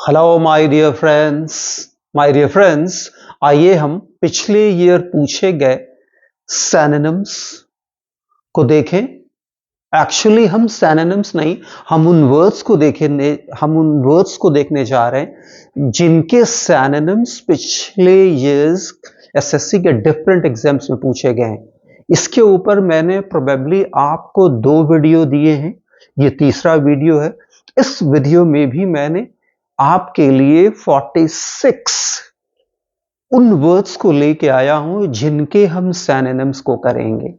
Hello my dear friends, आइए हम पिछले ईयर पूछे गए सिनोनिम्स को देखें। एक्चुअली हम सिनोनिम्स नहीं, हम उन वर्ड्स को देखने जा रहे हैं जिनके सिनोनिम्स पिछले ईयर्स एसएससी के डिफरेंट एग्जाम्स में पूछे गए हैं। इसके ऊपर मैंने प्रोबेबली आपको 2 वीडियो दिए हैं, ये तीसरा वीडियो है। इस वीडियो में भी मैंने आपके लिए 46 उन वर्ड्स को लेके आया हूं जिनके हम सिनोनिम्स को करेंगे।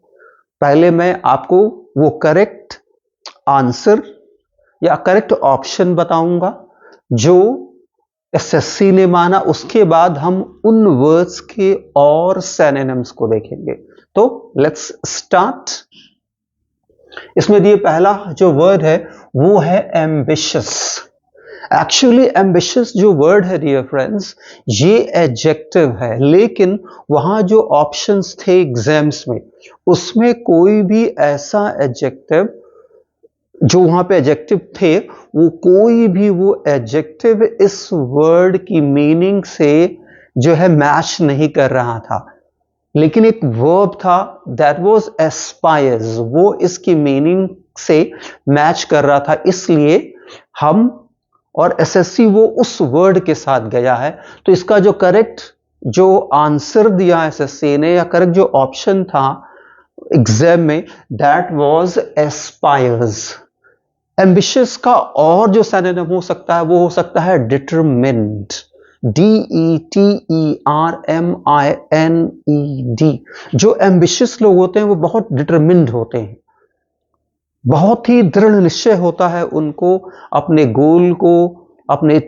पहले मैं आपको वो करेक्ट आंसर या करेक्ट ऑप्शन बताऊंगा जो एसएससी ने माना, उसके बाद हम उन वर्ड्स के और सिनोनिम्स को देखेंगे। तो लेट्स स्टार्ट। इसमें दिए पहला जो वर्ड है वो है एम्बिशियस। एक्चुअली एम्बिशियस जो वर्ड है डियर फ्रेंड्स, ये एडजेक्टिव है, लेकिन वहां जो ऑप्शंस थे एग्जाम्स में उसमें कोई भी ऐसा एडजेक्टिव जो वहां पे एडजेक्टिव थे वो कोई भी वो एडजेक्टिव इस वर्ड की मीनिंग से जो है मैच नहीं कर रहा था, लेकिन एक वर्ब था दैट वाज एस्पायर्स, वो इसकी मीनिंग से मैच कर रहा था। इसलिए हम और एसएससी वो उस वर्ड के साथ गया है। तो इसका जो करेक्ट जो आंसर दिया एसएससी ने या करेक्ट जो ऑप्शन था एग्जाम में दैट वाज एस्पायर्स। एम्बिशियस का और जो सिनोनिम हो सकता है वो हो सकता है डिटरमिन्ड, DETERMINED। जो एम्बिशियस लोग होते हैं वो बहुत डिटरमिन्ड होते हैं, बहुत ही दृढ़ निश्चय होता है उनको अपने गोल को, अपने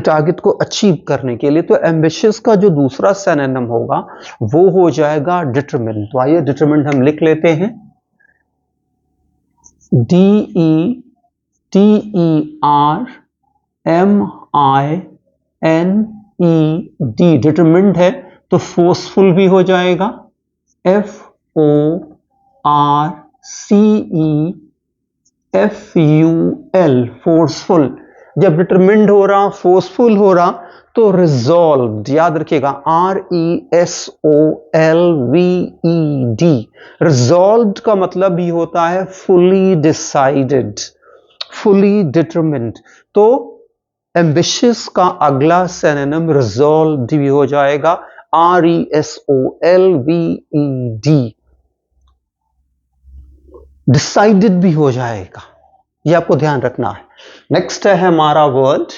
टारगेट को अचीव करने के लिए। तो एम्बिशियस का जो दूसरा सिनोनिम होगा वो हो जाएगा डिटरमिन्ड। तो आइए डिटरमिन्ड हम लिख लेते हैं, DETERMINED। डिटरमिन्ड है तो फोर्सफुल भी हो जाएगा, FORCEFUL, फोर्सफुल। जब डिटरमिन्ड हो रहा, फोर्सफुल हो रहा तो रिजॉल्व्ड, याद रखिएगा, RESOLVED। रिजॉल्व्ड का मतलब भी होता है फुली डिसाइडेड, फुली डिटरमिन्ड। तो एम्बिशियस का अगला सिनोनिम रिजॉल्व्ड भी हो जाएगा, RESOLVED। डिसाइडेड भी हो जाएगा, ये आपको ध्यान रखना है। नेक्स्ट है हमारा वर्ड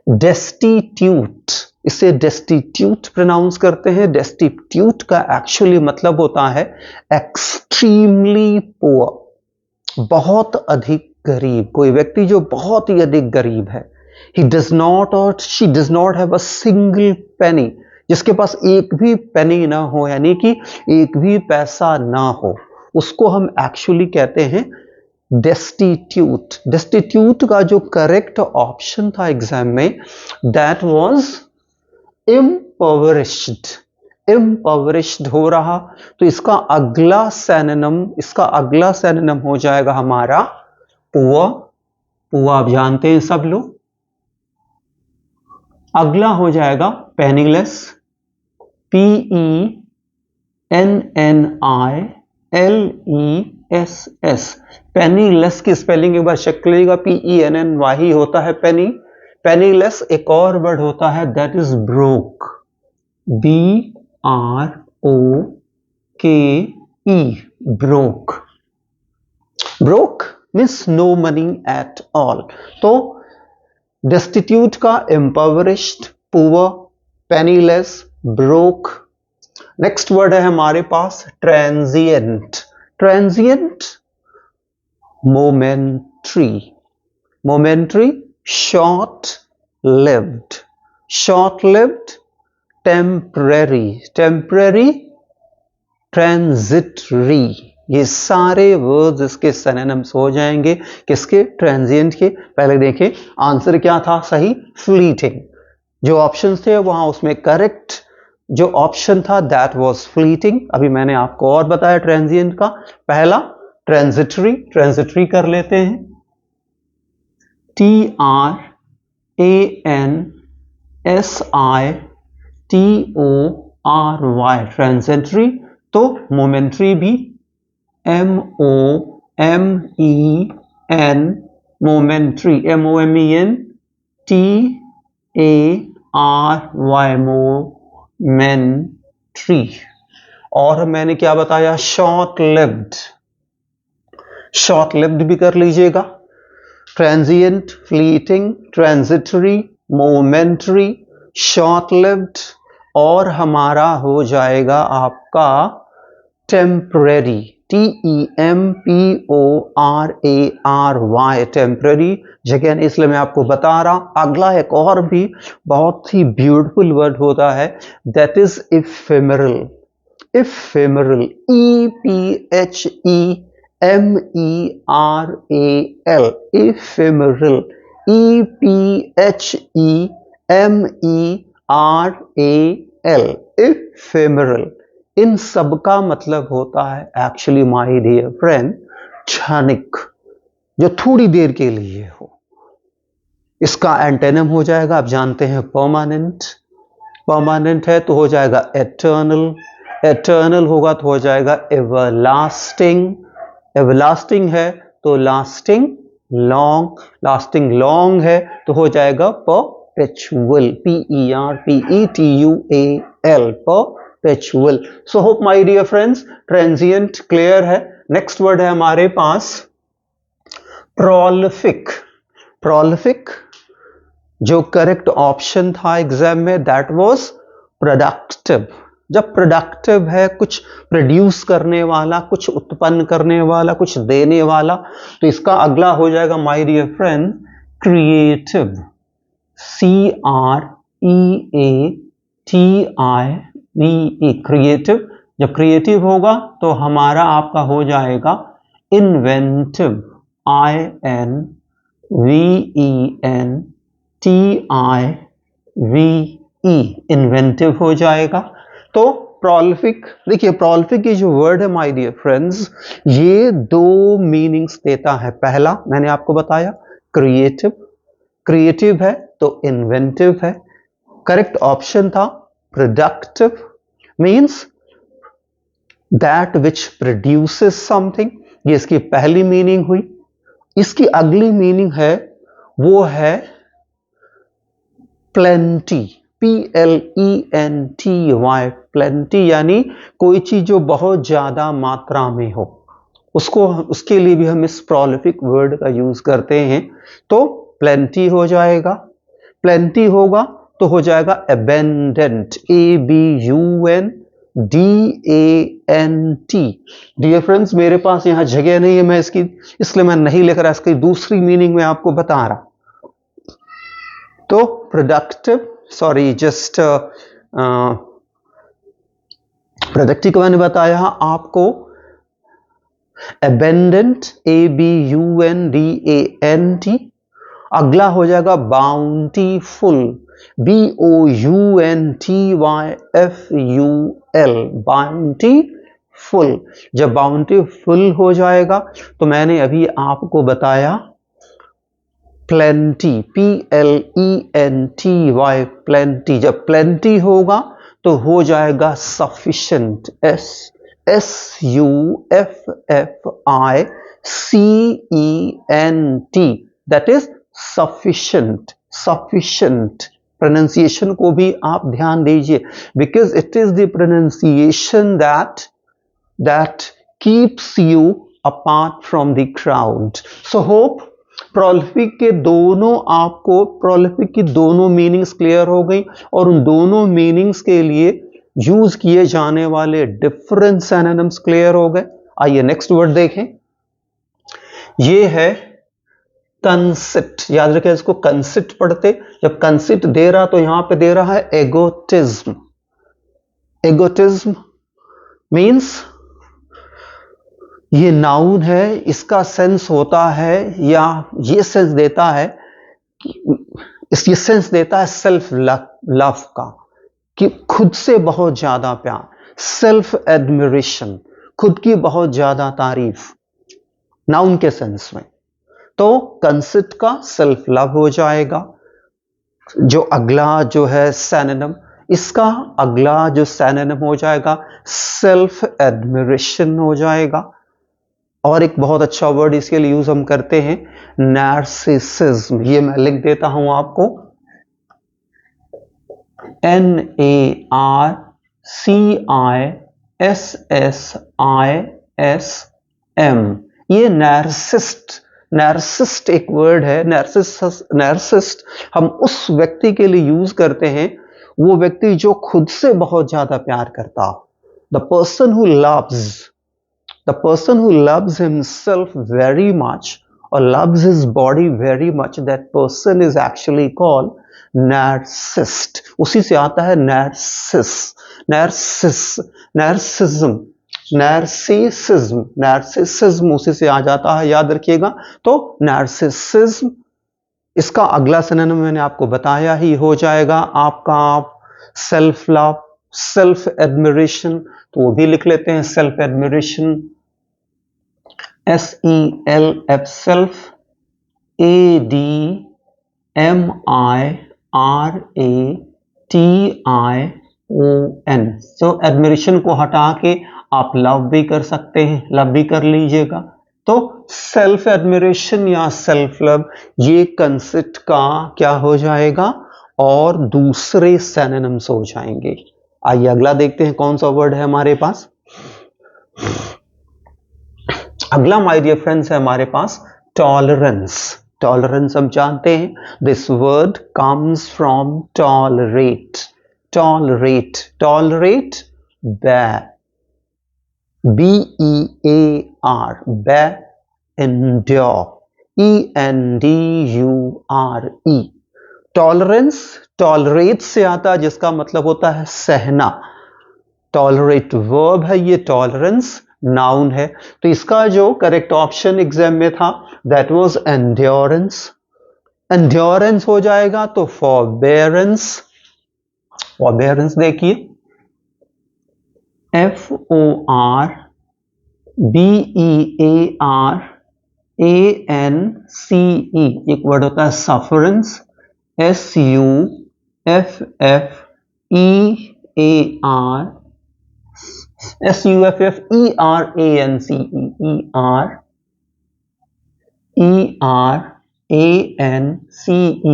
डेस्टिट्यूट। इसे डेस्टिट्यूट प्रोनाउंस करते हैं। डेस्टिट्यूट का एक्चुअली मतलब होता है एक्सट्रीमली पुअर, बहुत अधिक गरीब। कोई व्यक्ति जो बहुत ही अधिक गरीब है, he does not or she does not have a single penny, जिसके पास एक भी पेनी ना हो, यानी कि एक भी पैसा ना हो, उसको हम एक्चुअली कहते हैं डेस्टिट्यूट। डेस्टिट्यूट का जो करेक्ट ऑप्शन था एग्जाम में दैट वाज इम्पॉवरिश्ड। इम्पॉवरिश्ड हो रहा तो इसका अगला सिनोनिम हो जाएगा हमारा पुअर। पुअर आप जानते हैं सब लोग। अगला हो जाएगा पेनीलेस, PENNILESS। पेनीलेस की स्पेलिंग एक बार चेक करिएगा, PENNY होता है पेनी। पेनीलेस एक और वर्ड होता है that is broke, BROKE, broke. Broke means no money at all. तो डेस्टिट्यूट का impoverished, poor, penniless, broke. Next word है हमारे पास transient. Transient momentary, momentary, short lived, short lived, temporary, temporary, transitory. ये सारे वर्ड्स इसके सिनोनिम्स हो जाएंगे। किसके? ट्रांजिएंट के। पहले देखें आंसर क्या था सही, फ्लीटिंग। जो ऑप्शंस थे वहां उसमें करेक्ट जो ऑप्शन था दैट वाज फ्लीटिंग। अभी मैंने आपको और बताया ट्रांजिएंट का। पहला ट्रांजिटरी, ट्रांजिटरी कर लेते हैं। TRANSITORY, transitory. तो मोमेंट्री भी MOMEN, मोमेंट्री, MOMENTARY, मोमेंट्री। और मैंने क्या बताया, शॉर्ट लिव्ड, शॉर्ट लिव्ड भी कर लीजिएगा। Transient, fleeting, transitory, momentary, short lived, और हमारा हो जाएगा आपका टेम्परेरी, TEMPORARY, टेम्परेरी। जगह इसलिए मैं आपको बता रहा। अगला एक और भी बहुत ही ब्यूटीफुल वर्ड होता है, that is ephemeral. Ephemeral, EPHEMERAL, ephemeral, EPHEMERAL, ephemeral. इन सब का मतलब होता है एक्चुअली माय डियर फ्रेंड क्षणिक, जो थोड़ी देर के लिए हो। इसका एंटेनिम हो जाएगा, आप जानते हैं, परमानेंट। परमानेंट है तो हो जाएगा एटर्नल, एटर्नल होगा तो हो जाएगा एवरलास्टिंग, एवरलास्टिंग है तो लास्टिंग लॉन्ग, लास्टिंग लॉन्ग है तो हो जाएगा perpetual, PERPETUAL, perpetual. So hope my dear friends transient clear है। नेक्स्ट वर्ड है हमारे पास prolific। prolific जो करेक्ट ऑप्शन था एग्जाम में दैट वाज प्रोडक्टिव। जब प्रोडक्टिव है, कुछ प्रोड्यूस करने वाला, कुछ उत्पन्न करने वाला, कुछ देने वाला, तो इसका अगला हो जाएगा my dear friend creative, CREATIVE, creative. जब क्रिएटिव होगा तो हमारा आपका हो जाएगा इन्वेंटिव, INVENTIVE, इन्वेंटिव हो जाएगा। तो प्रोलिफिक, देखिए प्रोलिफिक की जो वर्ड है माय डियर फ्रेंड्स, ये दो मीनिंग्स देता है। पहला मैंने आपको बताया क्रिएटिव, क्रिएटिव है तो इन्वेंटिव है। करेक्ट ऑप्शन था productive, means that which produces something, ये इसकी पहली मीनिंग हुई। इसकी अगली मीनिंग है, वो है प्लेंटी, PLENTY, प्लेंटी, यानी कोई चीज जो बहुत ज्यादा मात्रा में हो, उसको, उसके लिए भी हम इस प्रोलिफिक वर्ड का यूज करते हैं। तो प्लेंटी हो जाएगा, प्लेंटी होगा तो हो जाएगा अबेंडेंट, ABUNDANT। डियर फ्रेंड्स मेरे पास यहां जगह नहीं है, मैं इसकी, इसलिए मैं नहीं लिख रहा, इसकी दूसरी मीनिंग मैं आपको बता रहा। तो प्रोडक्टिव, सॉरी जस्ट प्रोडक्टिव को मैंने बताया आपको अबेंडेंट, ABUNDANT। अगला हो जाएगा बाउंटीफुल, BOUNTYFUL, बाउंटीफुल। जब बाउंटीफुल हो जाएगा तो मैंने अभी आपको बताया प्लेंटी, PLENTY, प्लेंटी। जब प्लेंटी होगा तो हो जाएगा sufficient, SUFFICENT, that is sufficient, sufficient. Pronunciation को भी आप ध्यान दीजिए, because it is the pronunciation that keeps you apart from the crowd. So hope prolific के दोनों, आपको प्रोलिफिक की दोनों मीनिंग्स क्लियर हो गई, और उन दोनों मीनिंग्स के लिए यूज किए जाने वाले डिफरेंट सिनोनिम्स क्लियर हो गए। आइए नेक्स्ट वर्ड देखें, ये है कंसिट। याद रखें इसको, कंसिट पढ़ते, जब कंसिट दे रहा तो यहां पे दे रहा है एगोटिज्म। एगोटिज्म मींस ये नाउन है, इसका सेंस होता है, या ये सेंस देता है, ये सेंस देता है सेल्फ लव का, कि खुद से बहुत ज्यादा प्यार, सेल्फ एडमिरेशन, खुद की बहुत ज्यादा तारीफ, नाउन के सेंस में। तो कंसिस्ट का सेल्फ लव हो जाएगा। जो अगला जो है सिनोनिम, इसका अगला जो सिनोनिम हो जाएगा सेल्फ एडमिरेशन हो जाएगा। और एक बहुत अच्छा वर्ड इसके लिए यूज हम करते हैं नार्सिसिज्म। ये मैं लिख देता हूं आपको, NARCISSISM। ये नार्सिस्ट एक वर्ड है। नार्सिस्ट हम उस व्यक्ति के लिए यूज करते हैं, वो व्यक्ति जो खुद से बहुत ज्यादा प्यार करता। The person who loves himself very much or loves his body very much, that person is actually called narcissist। उसी से आता है नार्सिसिज्म उसी से आ जाता है, याद रखिएगा। तो नार्सिसिज्म, इसका अगला सिनोनिम मैंने आपको बताया ही हो जाएगा आपका सेल्फ लव, सेल्फ एडमिरेशन। तो वो भी लिख लेते हैं self admiration, SELF self, ADMIRATION। तो एडमिरेशन को हटा के आप लव भी कर सकते हैं, लव भी कर लीजिएगा। तो सेल्फ एडमिरेशन या सेल्फ लव ये कंसेप्ट का क्या हो जाएगा और दूसरे सिनोनिम्स हो जाएंगे। आइए अगला देखते हैं कौन सा वर्ड है हमारे पास। अगला माय डियर फ्रेंड्स है हमारे पास टॉलरेंस। टॉलरेंस हम जानते हैं, this word comes from tolerate. Tolerate bear, BEAR bear, endure, ENDURE। Tolerance tolerate से आता है, जिसका मतलब होता है सहना। टॉलरेट वर्ब है, ये टॉलरेंस नाउन है। तो इसका जो करेक्ट ऑप्शन एग्जाम में था दैट वाज एंड्योरेंस। एंड्योरेंस हो जाएगा तो फॉरबेरेंस। फॉरबेरेंस देखिए, FORBEARANCE। एक वर्ड होता है सफरेंस, SUFFERANCE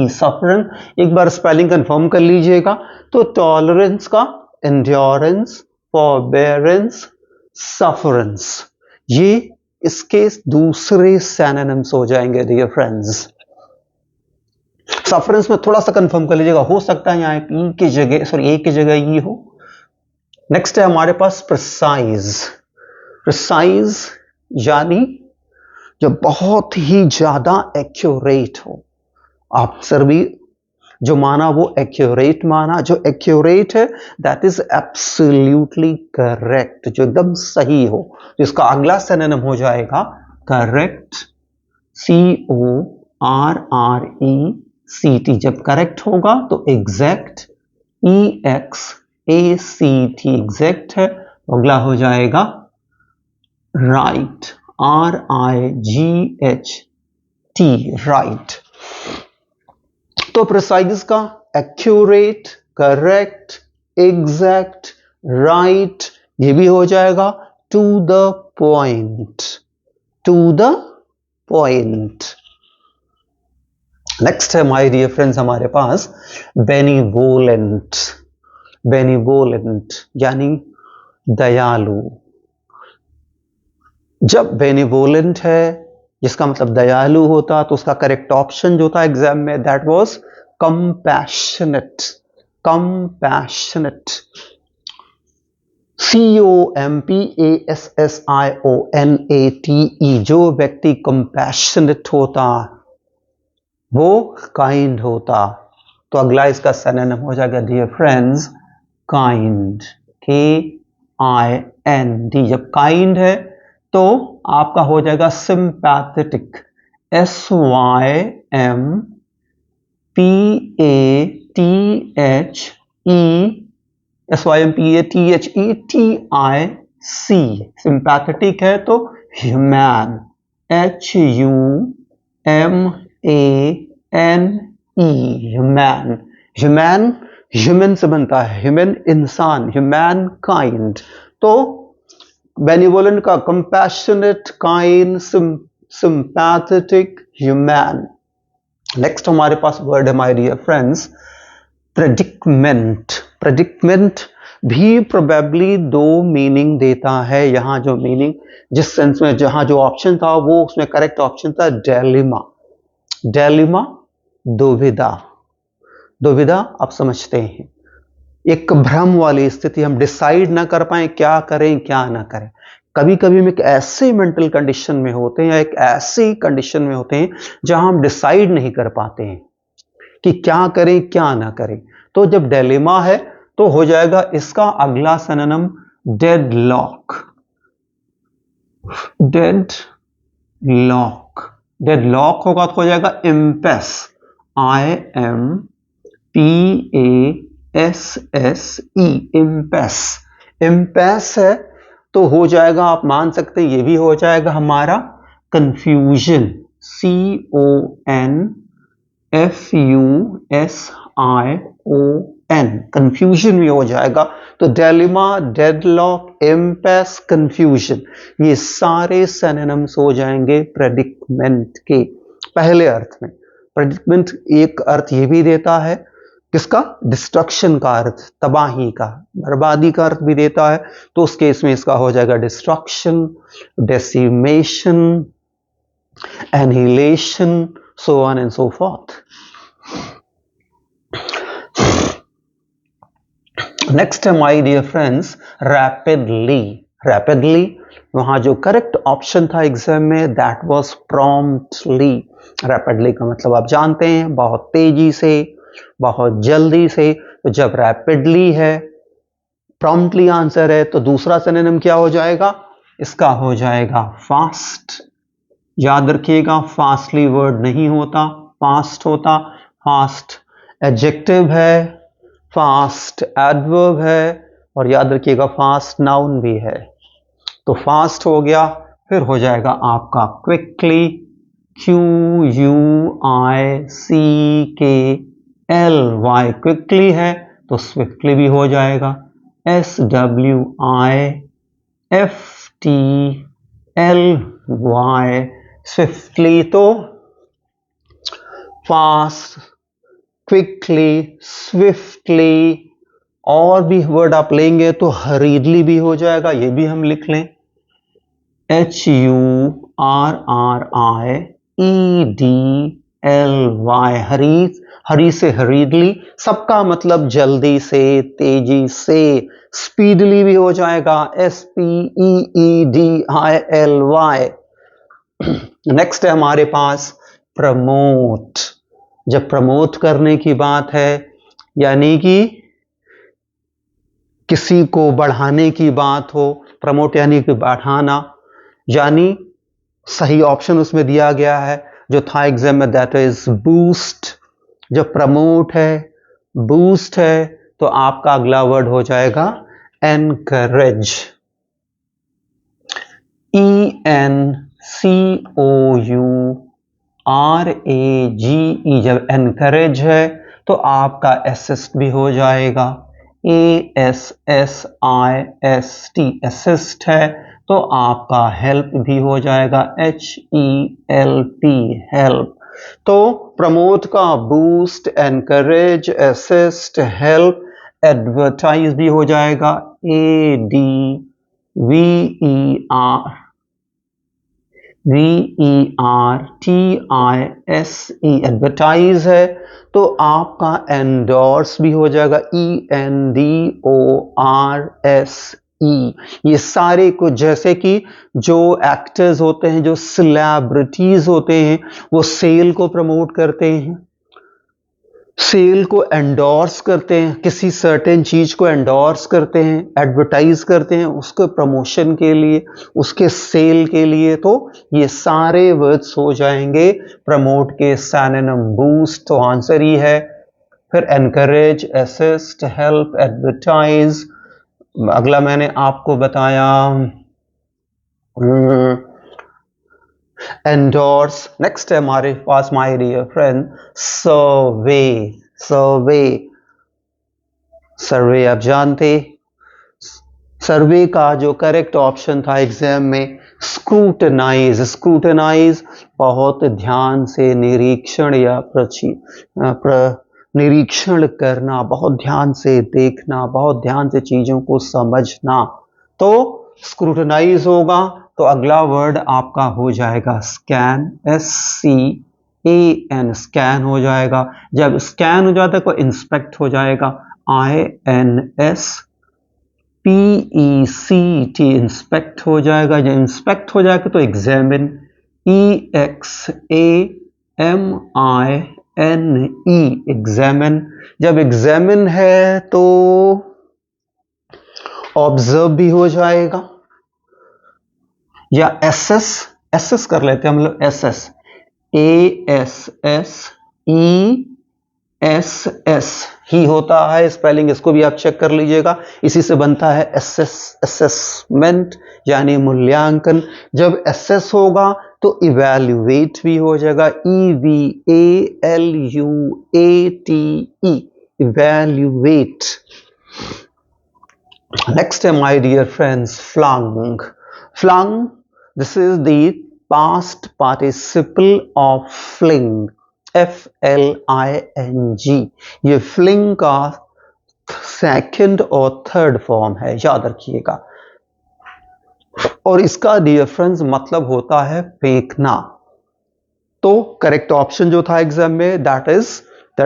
सफरेंस। एक बार स्पेलिंग कंफर्म कर लीजिएगा। तो टॉलरेंस का एंड्योरेंस, फॉरबेरेंस, सफरेंस, ये इसके दूसरे सिनोनिम्स हो जाएंगे डियर फ्रेंड्स। सफरेंस में थोड़ा सा कंफर्म कर लीजिएगा, हो सकता है यहां ए की जगह ई हो। नेक्स्ट है हमारे पास प्रिसाइज। प्रिसाइज यानी जो बहुत ही ज्यादा एक्यूरेट हो। आप सर भी जो माना वो एक्यूरेट माना, जो एक्यूरेट है दैट इज एब्सोल्युटली करेक्ट, जो एकदम सही हो। जिसका अगला सिनोनिम हो जाएगा करेक्ट, CORRECT। जब करेक्ट होगा तो एग्जैक्ट, EXACT एग्जैक्ट है। अगला हो जाएगा राइट, RIGHT राइट। तो प्रिसाइज का एक्यूरेट, करेक्ट, एग्जैक्ट, राइट, ये भी हो जाएगा to the point. To the point. Next है माय डियर फ्रेंड्स हमारे पास बेनिवोलेंट। बेनिवोलेंट यानी दयालु। जब बेनिवोलेंट है जिसका मतलब दयालु होता, तो उसका करेक्ट ऑप्शन जो था एग्जाम में that was compassionate. Compassionate, COMPASSIONATE। जो व्यक्ति कंपैशनेट होता वो काइंड होता। तो अगला इसका सिनोनिम हो जाएगा डियर फ्रेंड्स काइंड, KIND। जब काइंड है तो आपका हो जाएगा सिंपैथेटिक, SYMPATHETIC। सिंपैथेटिक है तो human, HUMAN। Human. Human human से बनता है, ह्यूमन इंसान, ह्यूमैन काइंड। तो बेनिवोलेंट का compassionate, kind, sympathetic, human. Next हमारे पास वर्ड है माय डियर फ्रेंड्स प्रेडिक्टमेंट। प्रेडिक्टमेंट भी प्रोबेबली दो मीनिंग देता है। यहां जो मीनिंग, जिस सेंस में जहां जो ऑप्शन था वो उसमें करेक्ट ऑप्शन था डेलिमा। डेलिमा दुविधा। दुविधा आप समझते हैं, एक भ्रम वाली स्थिति, हम डिसाइड ना कर पाए क्या करें क्या ना करें। कभी कभी हम एक ऐसे मेंटल कंडीशन में होते हैं या एक ऐसी कंडीशन में होते हैं जहां हम डिसाइड नहीं कर पाते हैं कि क्या करें क्या ना करें। तो जब डिलेमा है तो हो जाएगा इसका अगला सिनोनिम डेडलॉक। डेडलॉक, डेडलॉक होगा तो हो जाएगा इम्पेस। IMPASSE, इम्पेस। इम्पेस है तो हो जाएगा, आप मान सकते हैं ये भी हो जाएगा हमारा कंफ्यूजन। CONFUSION, कंफ्यूजन भी हो जाएगा। तो डेलिमा, डेडलॉक, इम्पेस, कंफ्यूजन, ये सारे सिनोनिम्स हो जाएंगे प्रेडिक्टमेंट के पहले अर्थ में। प्रेडिक्टमेंट एक अर्थ ये भी देता है, किसका? डिस्ट्रक्शन का अर्थ, तबाही का, बर्बादी का अर्थ भी देता है। तो उस केस में इसका हो जाएगा destruction, decimation, annihilation, so on and so forth. Next है my dear friends rapidly. Rapidly, वहां जो करेक्ट ऑप्शन था एग्जाम में that was promptly. Rapidly का मतलब आप जानते हैं बहुत तेजी से, बहुत जल्दी से। तो जब rapidly है, promptly आंसर है, तो दूसरा सिनोनिम क्या हो जाएगा? इसका हो जाएगा फास्ट। याद रखिएगा फास्टली वर्ड नहीं होता, फास्ट होता। फास्ट एडजेक्टिव है, फास्ट एडवर्ब है, और याद रखिएगा फास्ट नाउन भी है। तो फास्ट हो गया, फिर हो जाएगा आपका क्विकली, QUICKLY, क्विकली है तो स्विफ्टली भी हो जाएगा। SWIFTLY, स्विफ्टली, तो फास्ट, क्विकली, स्विफ्टली। और भी वर्ड आप लेंगे तो हरीडली भी हो जाएगा, ये भी हम लिख लें, HURRIEDLY, हरी, हरी से हरीडली, सबका मतलब जल्दी से, तेजी से। स्पीडली भी हो जाएगा, SPEEDILY। नेक्स्ट है हमारे पास प्रमोट। जब प्रमोट करने की बात है, यानी कि किसी को बढ़ाने की बात हो, प्रमोट यानी कि बढ़ाना, यानी सही ऑप्शन उसमें दिया गया है जो था एग्जाम में, दैट इज बूस्ट। जब प्रमोट है, बूस्ट है, तो आपका अगला वर्ड हो जाएगा एनकरेज। ENCOURAGE, जब एनकरेज है तो आपका असिस्ट भी हो जाएगा। ASSIST, असिस्ट है तो आपका हेल्प भी हो जाएगा, HELP, हेल्प। तो प्रमोट का boost, encourage, assist, help, advertise भी हो जाएगा, ADVERTISE, एडवर्टाइज है तो आपका एंडोर्स भी हो जाएगा, ENDORSE। ये सारे को, जैसे कि जो एक्टर्स होते हैं, जो सेलिब्रिटीज होते हैं, वो सेल को प्रमोट करते हैं, सेल को एंडोर्स करते हैं, किसी सर्टेन चीज को एंडोर्स करते हैं, एडवर्टाइज करते हैं उसके प्रमोशन के लिए, उसके सेल के लिए। तो ये सारे वर्ड्स हो जाएंगे प्रमोट के सिनोनिम। बूस्ट तो आंसर ही है, फिर एनकरेज, असिस्ट, हेल्प, एडवर्टाइज। अगला मैंने आपको बताया एंडोर्स। नेक्स्ट है हमारे पास माय डियर फ्रेंड सर्वे। सर्वे, सर्वे आप जानते, सर्वे का जो करेक्ट ऑप्शन था एग्जाम में स्क्रूटनाइज। स्क्रूटनाइज बहुत ध्यान से निरीक्षण या निरीक्षण करना, बहुत ध्यान से देखना, बहुत ध्यान से चीजों को समझना। तो स्क्रूटनाइज होगा तो अगला वर्ड आपका हो जाएगा स्कैन। SCAN, स्कैन हो जाएगा। जब स्कैन हो जाता है तो इंस्पेक्ट हो जाएगा। INSPECT, इंस्पेक्ट हो जाएगा। जब इंस्पेक्ट हो जाएगा तो एग्जामिन। EXAMINE, examine. जब एग्जामिन है तो ऑब्जर्व भी हो जाएगा। या एसएस कर लेते हैं हम लोग। एसएस, ASSESS ही होता है स्पेलिंग, इसको भी आप चेक कर लीजिएगा। इसी से बनता है असेसमेंट यानी मूल्यांकन। जब एसेस होगा तो इवैल्यूएट भी हो जाएगा। EVALUATE, evaluate. नेक्स्ट है my dear friends flung. Flung, this is the past participle of fling. FLING, ये फ्लिंग का सेकंड और थर्ड फॉर्म है, याद रखिएगा। और इसका डियर फ्रेंड्स मतलब होता है फेंकना। तो करेक्ट ऑप्शन जो था एग्जाम में दैट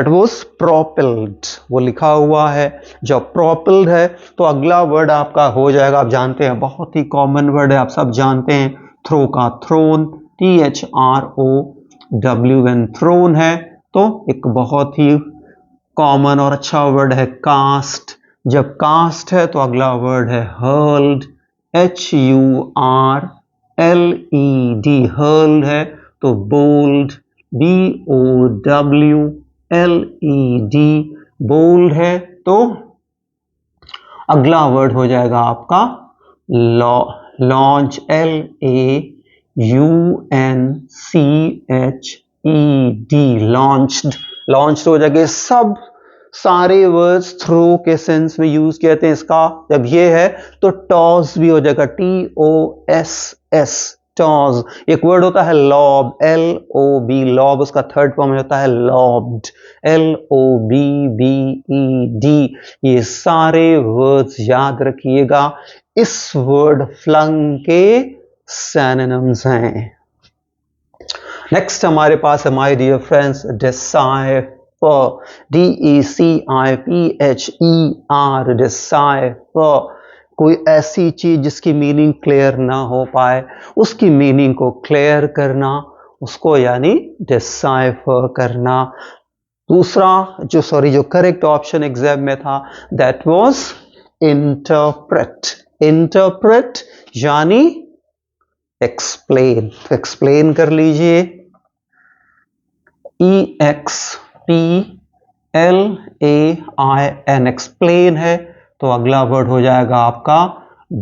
वाज प्रोपेल्ड, वो लिखा हुआ है। जब प्रोपेल्ड है तो अगला वर्ड आपका हो जाएगा, आप जानते हैं बहुत ही कॉमन वर्ड है, आप सब जानते हैं, थ्रो का थ्रोन। THROWN, थ्रोन है। तो एक बहुत ही कॉमन और अच्छा वर्ड है कास्ट। जब कास्ट है तो अगला वर्ड है हर्ल्ड। HURLED, हर्ल्ड है। तो बोल्ड, BOWLED, बोल्ड है। तो अगला वर्ड हो जाएगा आपका लॉन्च। LAUNCHED, launched. लॉन्च्ड हो जाएगा। सब सारे वर्ड्स थ्रो के सेंस में यूज कहते हैं इसका। जब ये है तो टॉस भी हो जाएगा। TOSS, toss. एक वर्ड होता है लॉब, LOB, लॉब, उसका थर्ड फॉर्म होता है लॉब्ड, LOBBED। ये सारे वर्ड्स याद रखिएगा, इस वर्ड फ्लंग के सिनोनिम्स हैं। नेक्स्ट हमारे पास है my dear friends decipher. DECIPHER, decipher. कोई ऐसी चीज जिसकी मीनिंग क्लियर ना हो पाए, उसकी मीनिंग को क्लियर करना, उसको यानी डिसाइफर करना। दूसरा जो करेक्ट ऑप्शन एग्जाम में था दैट वाज इंटरप्रेट। इंटरप्रेट यानी एक्सप्लेन। एक्सप्लेन कर लीजिए। EXPLAIN, एक्सप्लेन है। तो अगला वर्ड हो जाएगा आपका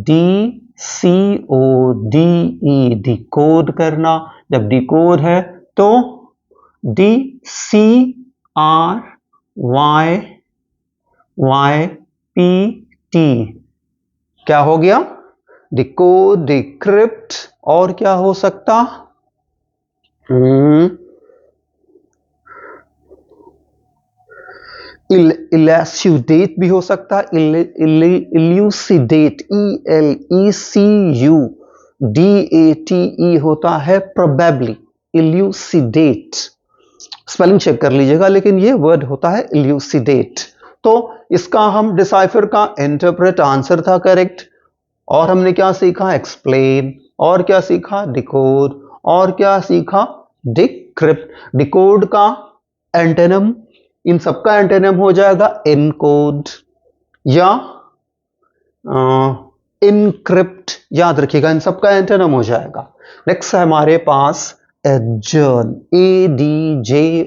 DCODE, डिकोड करना। जब डिकोड है तो DCRYYPT, क्या हो गया? Decode, decrypt. और क्या हो सकता? इलैस्यूडेट भी हो सकता है। इल्यूसिडेट, ELECUDATE होता है प्रोबेबली। इल्यूसिडेट, स्पेलिंग चेक कर लीजिएगा, लेकिन ये वर्ड होता है इल्यूसिडेट। तो इसका हम डिसाइफर का इंटरप्रेट आंसर था करेक्ट। और हमने क्या सीखा? एक्सप्लेन। और क्या सीखा? डिकोड। और क्या सीखा? डिक्रिप्ट। डिकोड का एंटेनम, इन सबका एंटेनम हो जाएगा इनकोड या इनक्रिप्ट। याद रखिएगा, इन सबका एंटेनम हो जाएगा। नेक्स्ट है हमारे पास एडजर्न। ADJOURN।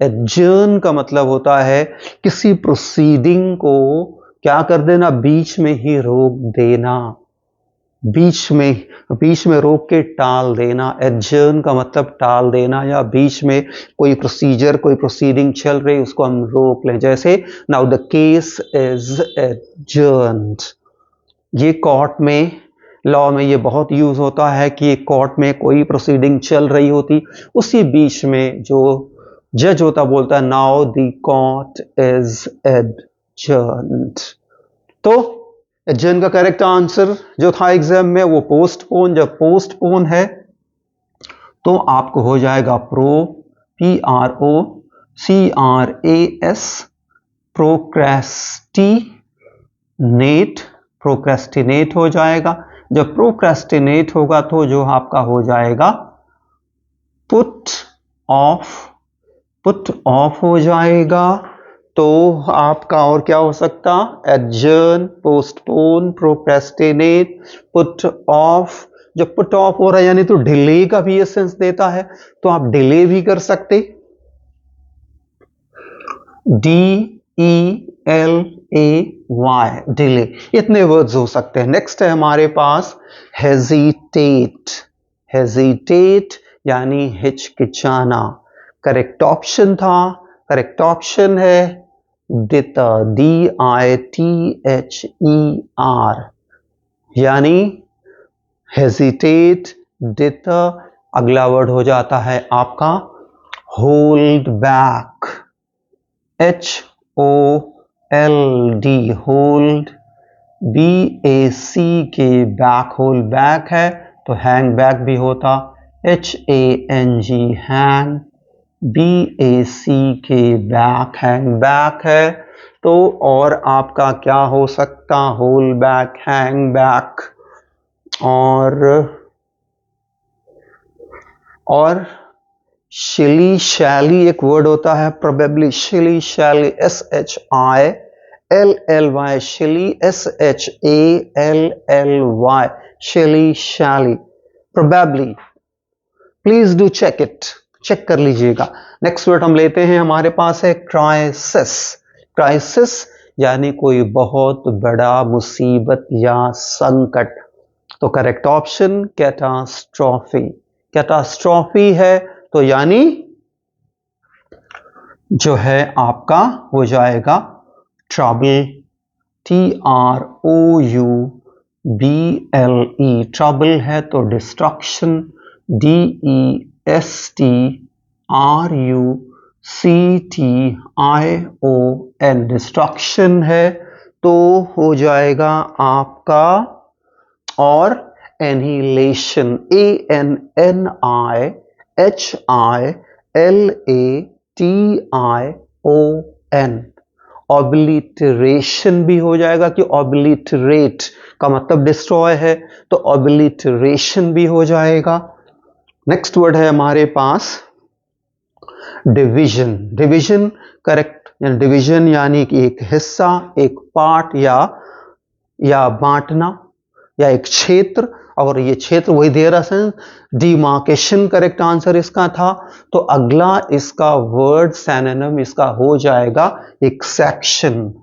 एडजर्न का मतलब होता है किसी प्रोसीडिंग को क्या कर देना? बीच में ही रोक देना। बीच में रोक के टाल देना। एडजर्न का मतलब टाल देना, या बीच में कोई प्रोसीजर, कोई प्रोसीडिंग चल रही उसको हम रोक लें। जैसे now the case is adjourned. ये कोर्ट में, लॉ में ये बहुत यूज होता है कि कोर्ट में कोई प्रोसीडिंग चल रही होती, उसी बीच में जो जज होता बोलता है now the court is adjourned. तो एडजर्न का करेक्ट आंसर जो था एग्जाम में वो पोस्टपोन। जब पोस्टपोन है तो आपको हो जाएगा PROCRAS, प्रोक्रेस्टिनेट हो जाएगा। जब प्रोक्रेस्टिनेट होगा तो जो आपका हो जाएगा पुट ऑफ हो जाएगा। तो आपका और क्या हो सकता, adjourn, postpone, procrastinate, put off. जब पुट ऑफ हो रहा है यानी तो डिले का भी सेंस देता है, तो आप डिले भी कर सकते, DELAY, डिले। इतने वर्ड्स हो सकते हैं। नेक्स्ट है हमारे पास हेजिटेट यानी हिचकिचाना। करेक्ट ऑप्शन था, करेक्ट ऑप्शन है डिटर, DITHER, यानी हेजिटेट, डिटर। अगला वर्ड हो जाता है आपका hold back, HOLD, hold. BAC के बैक, होल्ड बैक है तो हैंग बैक भी होता, HANG, हैंग। BAC के बैक, हैंग बैक है तो और आपका क्या हो सकता, होल्ड बैक, हैंग बैक। और शिली शैली एक वर्ड होता है, प्रोबेबली, शिली शैली, SHILLY, Shili, SHALLY, shilly shally, probably. Please do check it, check कर लीजिएगा। नेक्स्ट वर्ड हम लेते हैं, हमारे पास है क्राइसिस। क्राइसिस यानी कोई बहुत बड़ा मुसीबत या संकट। तो करेक्ट ऑप्शन कैटास्ट्रॉफी, कैटास्ट्रॉफी है तो यानी जो है आपका हो जाएगा ट्रबल, TROUBLE, ट्रबल है तो डिस्ट्रक्शन, DESTRUCTION, डिस्ट्रक्शन है तो हो जाएगा आपका। और एनिहिलेशन, ANNIHILATION, ऑब्लिटरेशन भी हो जाएगा कि ऑब्लिटरेट का मतलब डिस्ट्रॉय है तो ऑब्लिटरेशन भी हो जाएगा। नेक्स्ट वर्ड है हमारे पास डिवीजन। डिवीजन करेक्ट, डिवीजन यानी कि एक हिस्सा, एक पार्ट या बांटना या एक क्षेत्र, और ये क्षेत्र वही दे रहा है, डिमार्केशन करेक्ट आंसर इसका था। तो अगला इसका वर्ड सिनोनिम इसका हो जाएगा एक सेक्शन,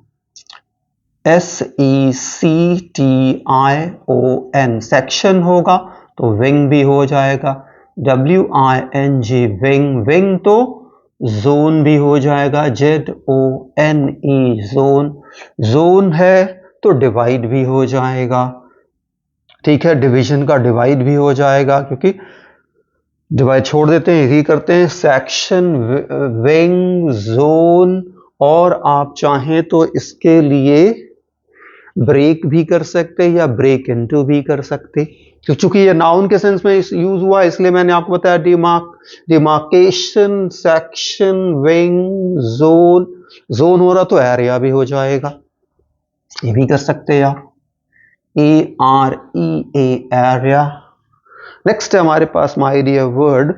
SECTION, सेक्शन होगा तो विंग भी हो जाएगा, WING, विंग। विंग तो जोन भी हो जाएगा, ZONE, जोन। जोन है तो डिवाइड भी हो जाएगा, ठीक है, डिवीजन का डिवाइड भी हो जाएगा, क्योंकि डिवाइड छोड़ देते हैं, यही करते हैं। सेक्शन, विंग, जोन, और आप चाहें तो इसके लिए ब्रेक भी कर सकते या ब्रेक इनटू भी कर सकते। तो चूंकि ये नाउन के सेंस में यूज हुआ इसलिए मैंने आपको बताया demarcation, section, wing, zone. Zone हो रहा तो एरिया भी हो जाएगा, ये भी कर सकते हैं आप, AREA, एरिया। नेक्स्ट है हमारे पास my dear word,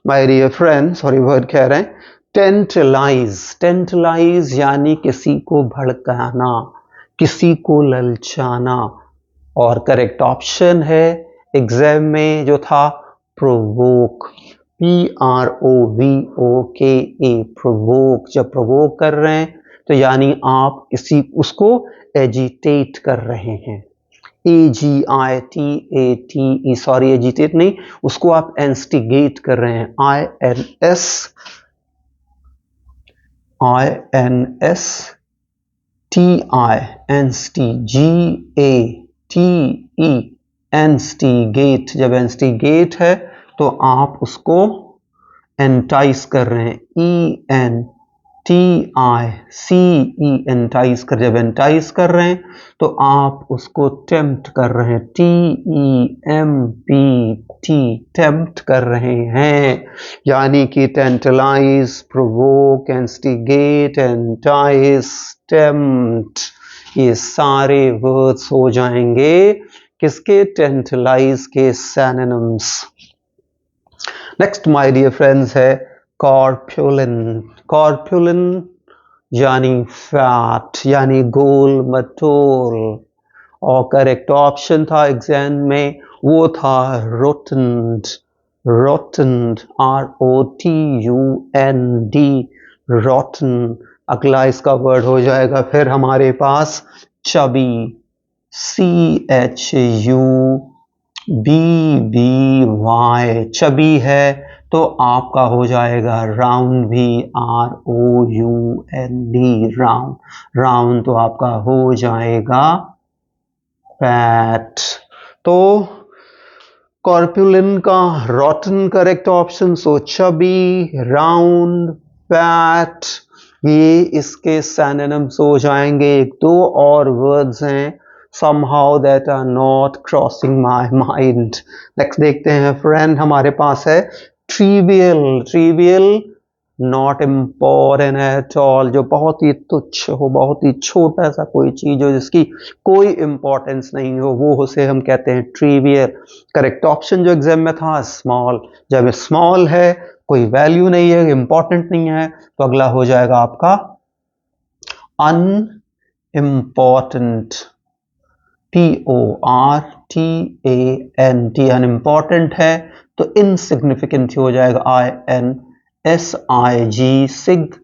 my dear friend, sorry word कह रहे हैं, टेंटलाइज। टेंटलाइज यानी किसी को भड़काना, किसी को ललचाना। और करेक्ट ऑप्शन है एग्जाम में जो था प्रोवोक, PROVOKE, प्रोवोक। जब प्रोवोक कर रहे हैं तो यानी आप किसी उसको एजिटेट कर रहे हैं, AGITATE, सॉरी एजिटेट नहीं, उसको आप इंस्टिगेट कर रहे हैं, instigate, जब इंस्टिगेट है तो आप उसको एंटाइज कर रहे हैं, ENTICE, एंटाइज कर, जब एंटाइज कर रहे हैं तो आप उसको टेम्प्ट कर रहे हैं, TEMPT, टेम्प्ट कर रहे हैं, यानी कि tantalise, provoke, instigate, entice, tempt, ये सारे वर्ड्स हो जाएंगे किसके, टेंटलाइज के synonyms. Next my dear friends है कॉर्पुलेंट। कॉर्पुलेंट यानी फैट, यानी गोल मटोल, और करेक्ट ऑप्शन था एग्जाम में वो था रोटंड, रोटंड, ROTUND, रोटन। अगला इसका वर्ड हो जाएगा फिर हमारे पास चबी, CHUBBY, चबी है तो आपका हो जाएगा राउंड भी, ROUND, राउंड, राउंड तो आपका हो जाएगा फैट। तो कॉर्पुलेंट का रोटन करेक्ट ऑप्शन, सो चबी, राउंड, फैट, ये इसके सिनोनिम्स हो जाएंगे। एक दो और वर्ड्स हैं somehow that are not crossing my mind। Next देखते हैं फ्रेंड, हमारे पास है trivial. Trivial not important at all, जो बहुत ही तुच्छ हो, बहुत ही छोटा सा कोई चीज हो जिसकी कोई इंपॉर्टेंस नहीं हो, वो उसे हम कहते हैं ट्रिवियल। करेक्ट ऑप्शन जो एग्जाम में था स्मॉल, जब स्मॉल है कोई वैल्यू नहीं है, इंपॉर्टेंट नहीं है, तो अगला हो जाएगा आपका अनइम्पॉर्टेंट, PORTANT, अनइम्पॉर्टेंट है तो इनसिग्निफिकेंट हो जाएगा, INSIG, sig,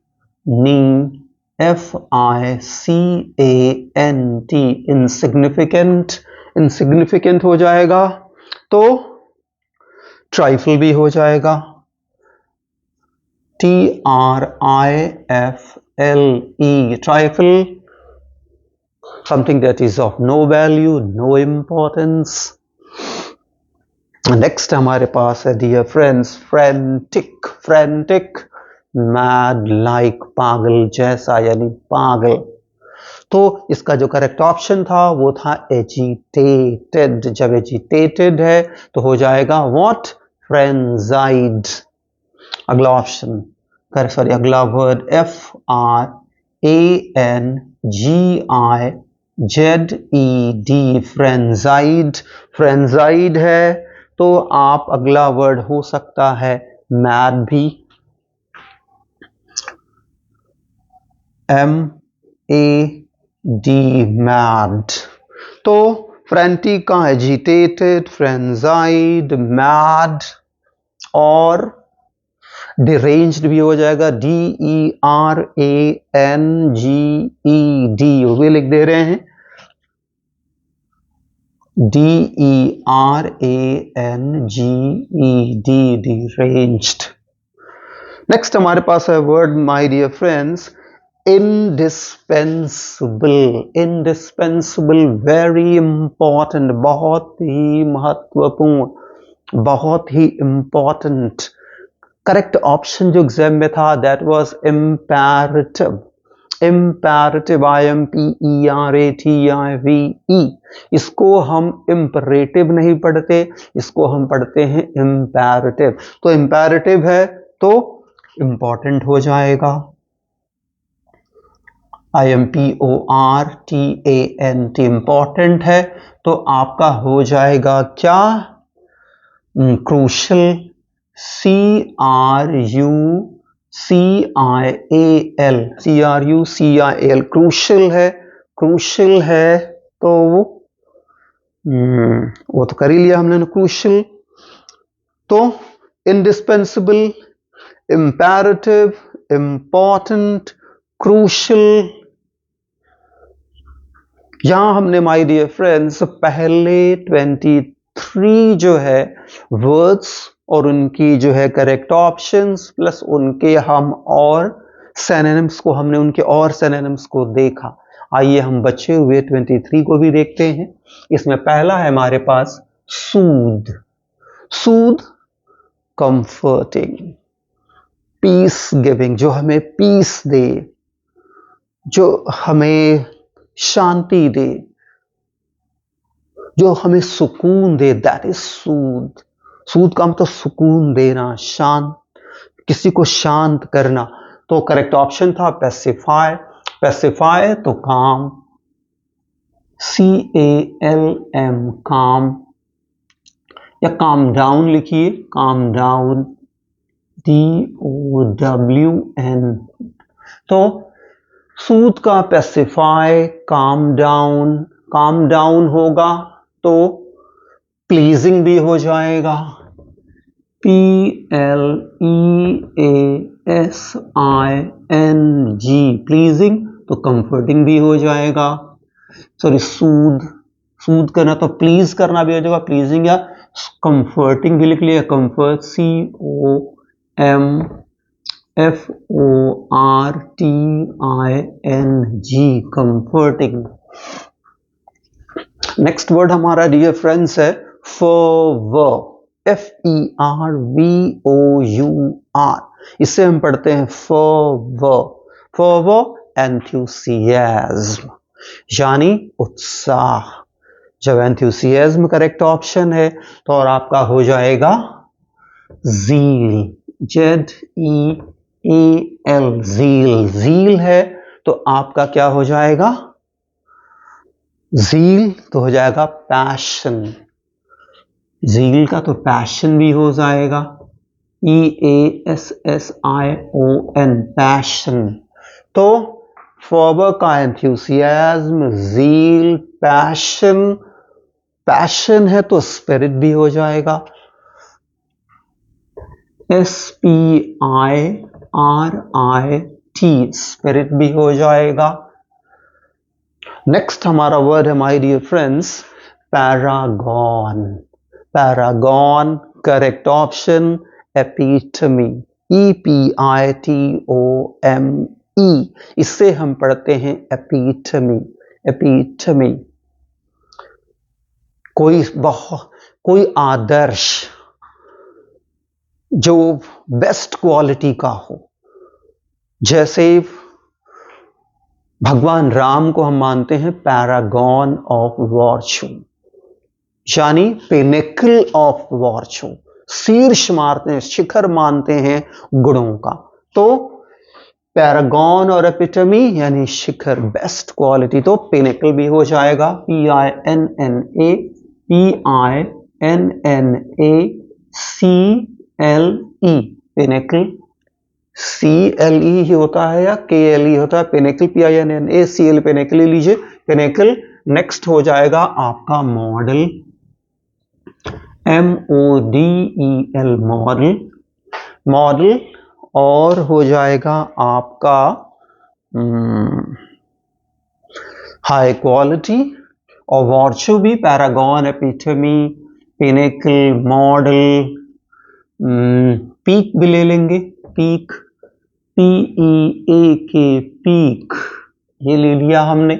ni, FICANT, insignificant, insignificant हो जाएगा। तो ट्राइफल भी हो जाएगा, TRIFLE, trifle, something that is of no value, no importance। Next हमारे पास है dear friends frantic. Frantic mad, like, पागल जैसा, यानी पागल। तो इसका जो करेक्ट ऑप्शन था वो था एजिटेटेड। जब एजिटेटेड है तो हो जाएगा व्हाट, फ्रेंजाइड। अगला ऑप्शन सॉरी अगला वर्ड FRANGIZED, फ्रेंजाइड। फ्रेंजाइड है तो आप अगला वर्ड हो सकता है मैड भी, MAD, मैड। तो फ्रेंटिक का एजिटेटेड, फ्रेंजाइड, मैड और डिरेंज्ड भी हो जाएगा, DERANGED, वो भी लिख दे रहे हैं, DERANGED, deranged। नेक्स्ट हमारे पास है word my dear friends indispensable. Indispensable very important, बहुत ही महत्वपूर्ण, बहुत ही इंपॉर्टेंट। करेक्ट ऑप्शन जो एग्जाम में था that was imperative. Imperative, IMPERATIVE, इसको हम इम्परेटिव नहीं पढ़ते, इसको हम पढ़ते हैं इम्पेरेटिव। तो इम्पेरेटिव है तो इंपॉर्टेंट हो जाएगा, IMPORTANT, इंपॉर्टेंट है तो आपका हो जाएगा क्या, क्रूशल, CRUCIAL, क्रूशल है। क्रूशल है तो वो तो कर ही लिया हमने ना, क्रूशल। तो इंडिस्पेंसिबल, इम्पेरेटिव, इंपॉर्टेंट, क्रूशल, यहां हमने माय डियर फ्रेंड्स पहले 23 जो है वर्ड्स और उनकी जो है करेक्ट ऑप्शंस प्लस उनके हम और सिनोनिम्स को हमने उनके और सिनोनिम्स को देखा। आइए हम बचे हुए 23 को भी देखते हैं। इसमें पहला है हमारे पास सूद। सूद कंफर्टिंग, पीस गिविंग, जो हमें पीस दे, जो हमें शांति दे, जो हमें सुकून दे, दैट इज सूद। सूद का मतलब सुकून देना, शांत, किसी को शांत करना। तो करेक्ट ऑप्शन था पैसिफाई। पैसिफाई तो काम, CALM, काम, या काम डाउन लिखिए, काम डाउन, DOWN। तो सूद का पैसिफाई, काम डाउन होगा तो प्लीजिंग भी हो जाएगा, PLEASING, प्लीजिंग, तो कंफर्टिंग भी हो जाएगा। सॉरी, सूद करना तो प्लीज करना भी हो जाएगा, प्लीजिंग, या कंफर्टिंग भी लिख लिया, comfort, COMFORTING, comforting. Next word हमारा डियर फ्रेंड्स है फर्वर, FERVOUR। इसे हम पढ़ते हैं फर्वर। फर्वर एंथुसियाज्म, यानी उत्साह। जब एंथुसियाज्म करेक्ट ऑप्शन है तो और आपका हो जाएगा ज़ील, ZEAL, ज़ील। ज़ील है तो आपका क्या हो जाएगा, ज़ील तो हो जाएगा पैशन। ज़ील का तो पैशन भी हो जाएगा, EASSION, पैशन। तो फर्वर का एंथुसियाज्म, ज़ील, पैशन। पैशन है तो स्पिरिट भी हो जाएगा, SPIRIT, स्पिरिट भी हो जाएगा। नेक्स्ट हमारा वर्ड है my dear friends paragon. Paragon correct option epitome, EPITOME। इससे हम पढ़ते हैं एपिटमी। एपिटमी कोई आदर्श जो बेस्ट क्वालिटी का हो। जैसे भगवान राम को हम मानते हैं पैरागॉन ऑफ वर्च्यू, यानी पिनेकल ऑफ वर्च्यू, शीर्ष मानते हैं, शिखर मानते हैं गुणों का। तो पैरागॉन और एपिटमी यानी शिखर, बेस्ट क्वालिटी, तो पिनेकल भी हो जाएगा, PINNACLE, पिनेकल। CLE ही होता है या KLE होता है, पिनेकल, PINNACL, पिनेकल ही लीजिए, पिनेकल। नेक्स्ट हो जाएगा आपका मॉडल, MODEL, मॉडल। मॉडल और हो जाएगा आपका हाई क्वालिटी, और वर्च्यू भी Paragon, epitome, pinnacle, model, peak भी ले लेंगे, पीक, PEAK, पीक, ये ले लिया हमने।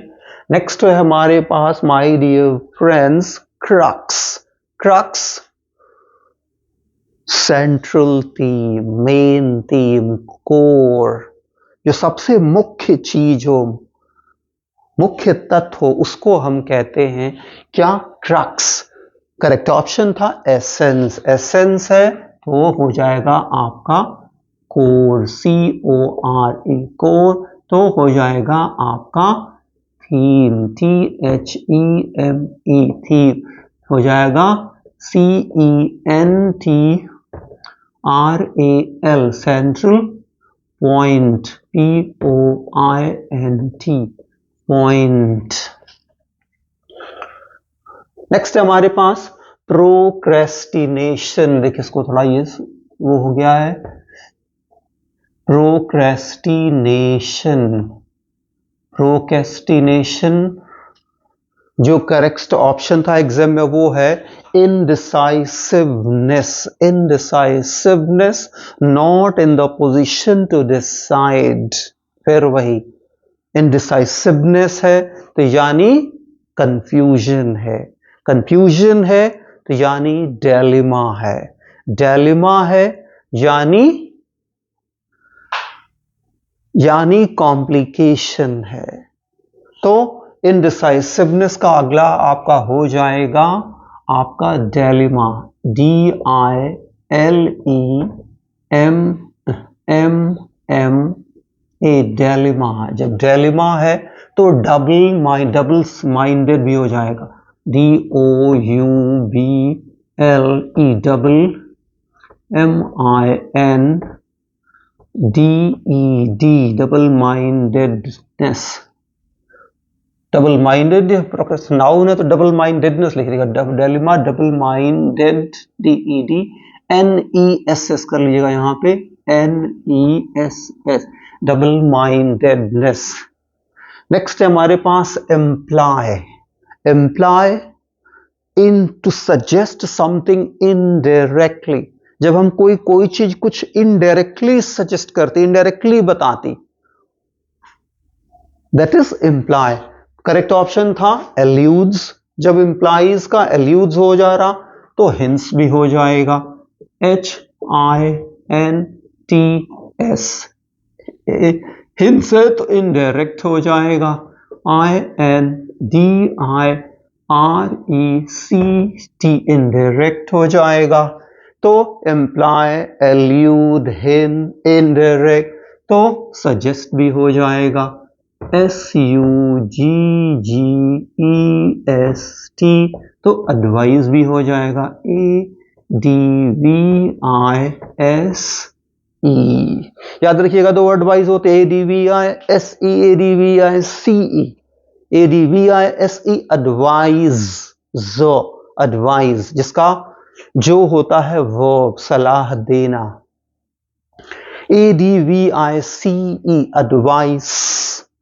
नेक्स्ट है हमारे पास my dear friends crux. Crux central theme, main theme, core, जो सबसे मुख्य चीज हो, मुख्य तत्व हो, उसको हम कहते हैं क्या, क्रक्स। करेक्ट ऑप्शन था एसेंस। एसेंस है तो हो जाएगा आपका कोर, CORE, कोर, तो हो जाएगा आपका थीम, THEME, थीम, हो जाएगा CENTRAL, central, point, POINT, point. Next है हमारे पास प्रोक्रेस्टिनेशन। देखिए इसको थोड़ा ये वो हो गया है, प्रोक्रेस्टिनेशन। प्रोक्रेस्टिनेशन जो करेक्ट ऑप्शन था एग्जाम में वो है indecisiveness. Indecisiveness, not in the position to decide. फिर वही इनडिसाइसिवनेस है तो यानी कंफ्यूजन है, कंफ्यूजन है तो यानी डिलेमा है, डिलेमा है यानी कॉम्प्लिकेशन है। तो इनडिसाइसिवनेस का अगला आपका हो जाएगा आपका डिलेमा, DILEMMA। डिलेमा, जब डिलेमा है तो डबल माइंडेड भी हो जाएगा, DOUBLE, double MINDED, double mindedness. Double minded noun है तो डबल माइंडेडनेस लिख लीजिएगा, डिलेमा डबल माइंडेड, DEDNESS कर लीजिएगा यहाँ पे, NESS, डबल माइंडेडनेस। नेक्स्ट है हमारे पास employ. Employ in to suggest something indirectly, जब हम कोई चीज कुछ इनडायरेक्टली सजेस्ट करते, इनडायरेक्टली बताती, that is employ. Correct option था एल्यूड्स, जब एम्प्लॉइज का एल्यूड्स हो जा रहा तो हिंस भी हो जाएगा, HINTS। हिंस है तो इनडायरेक्ट हो जाएगा, INDIRECT, इनडायरेक्ट हो जाएगा। तो एम्प्लॉय, एल्यूड, हिंट, इनडायरेक्ट, तो सजेस्ट भी हो जाएगा, SUGGEST, तो एडवाइस भी हो जाएगा, ADVISE। याद रखिएगा दो एडवाइस होते, ADVISE, ADVICE। ADVISE एडवाइज, जो एडवाइज जिसका जो होता है वर्ब, सलाह देना। ADVICE एडवाइस,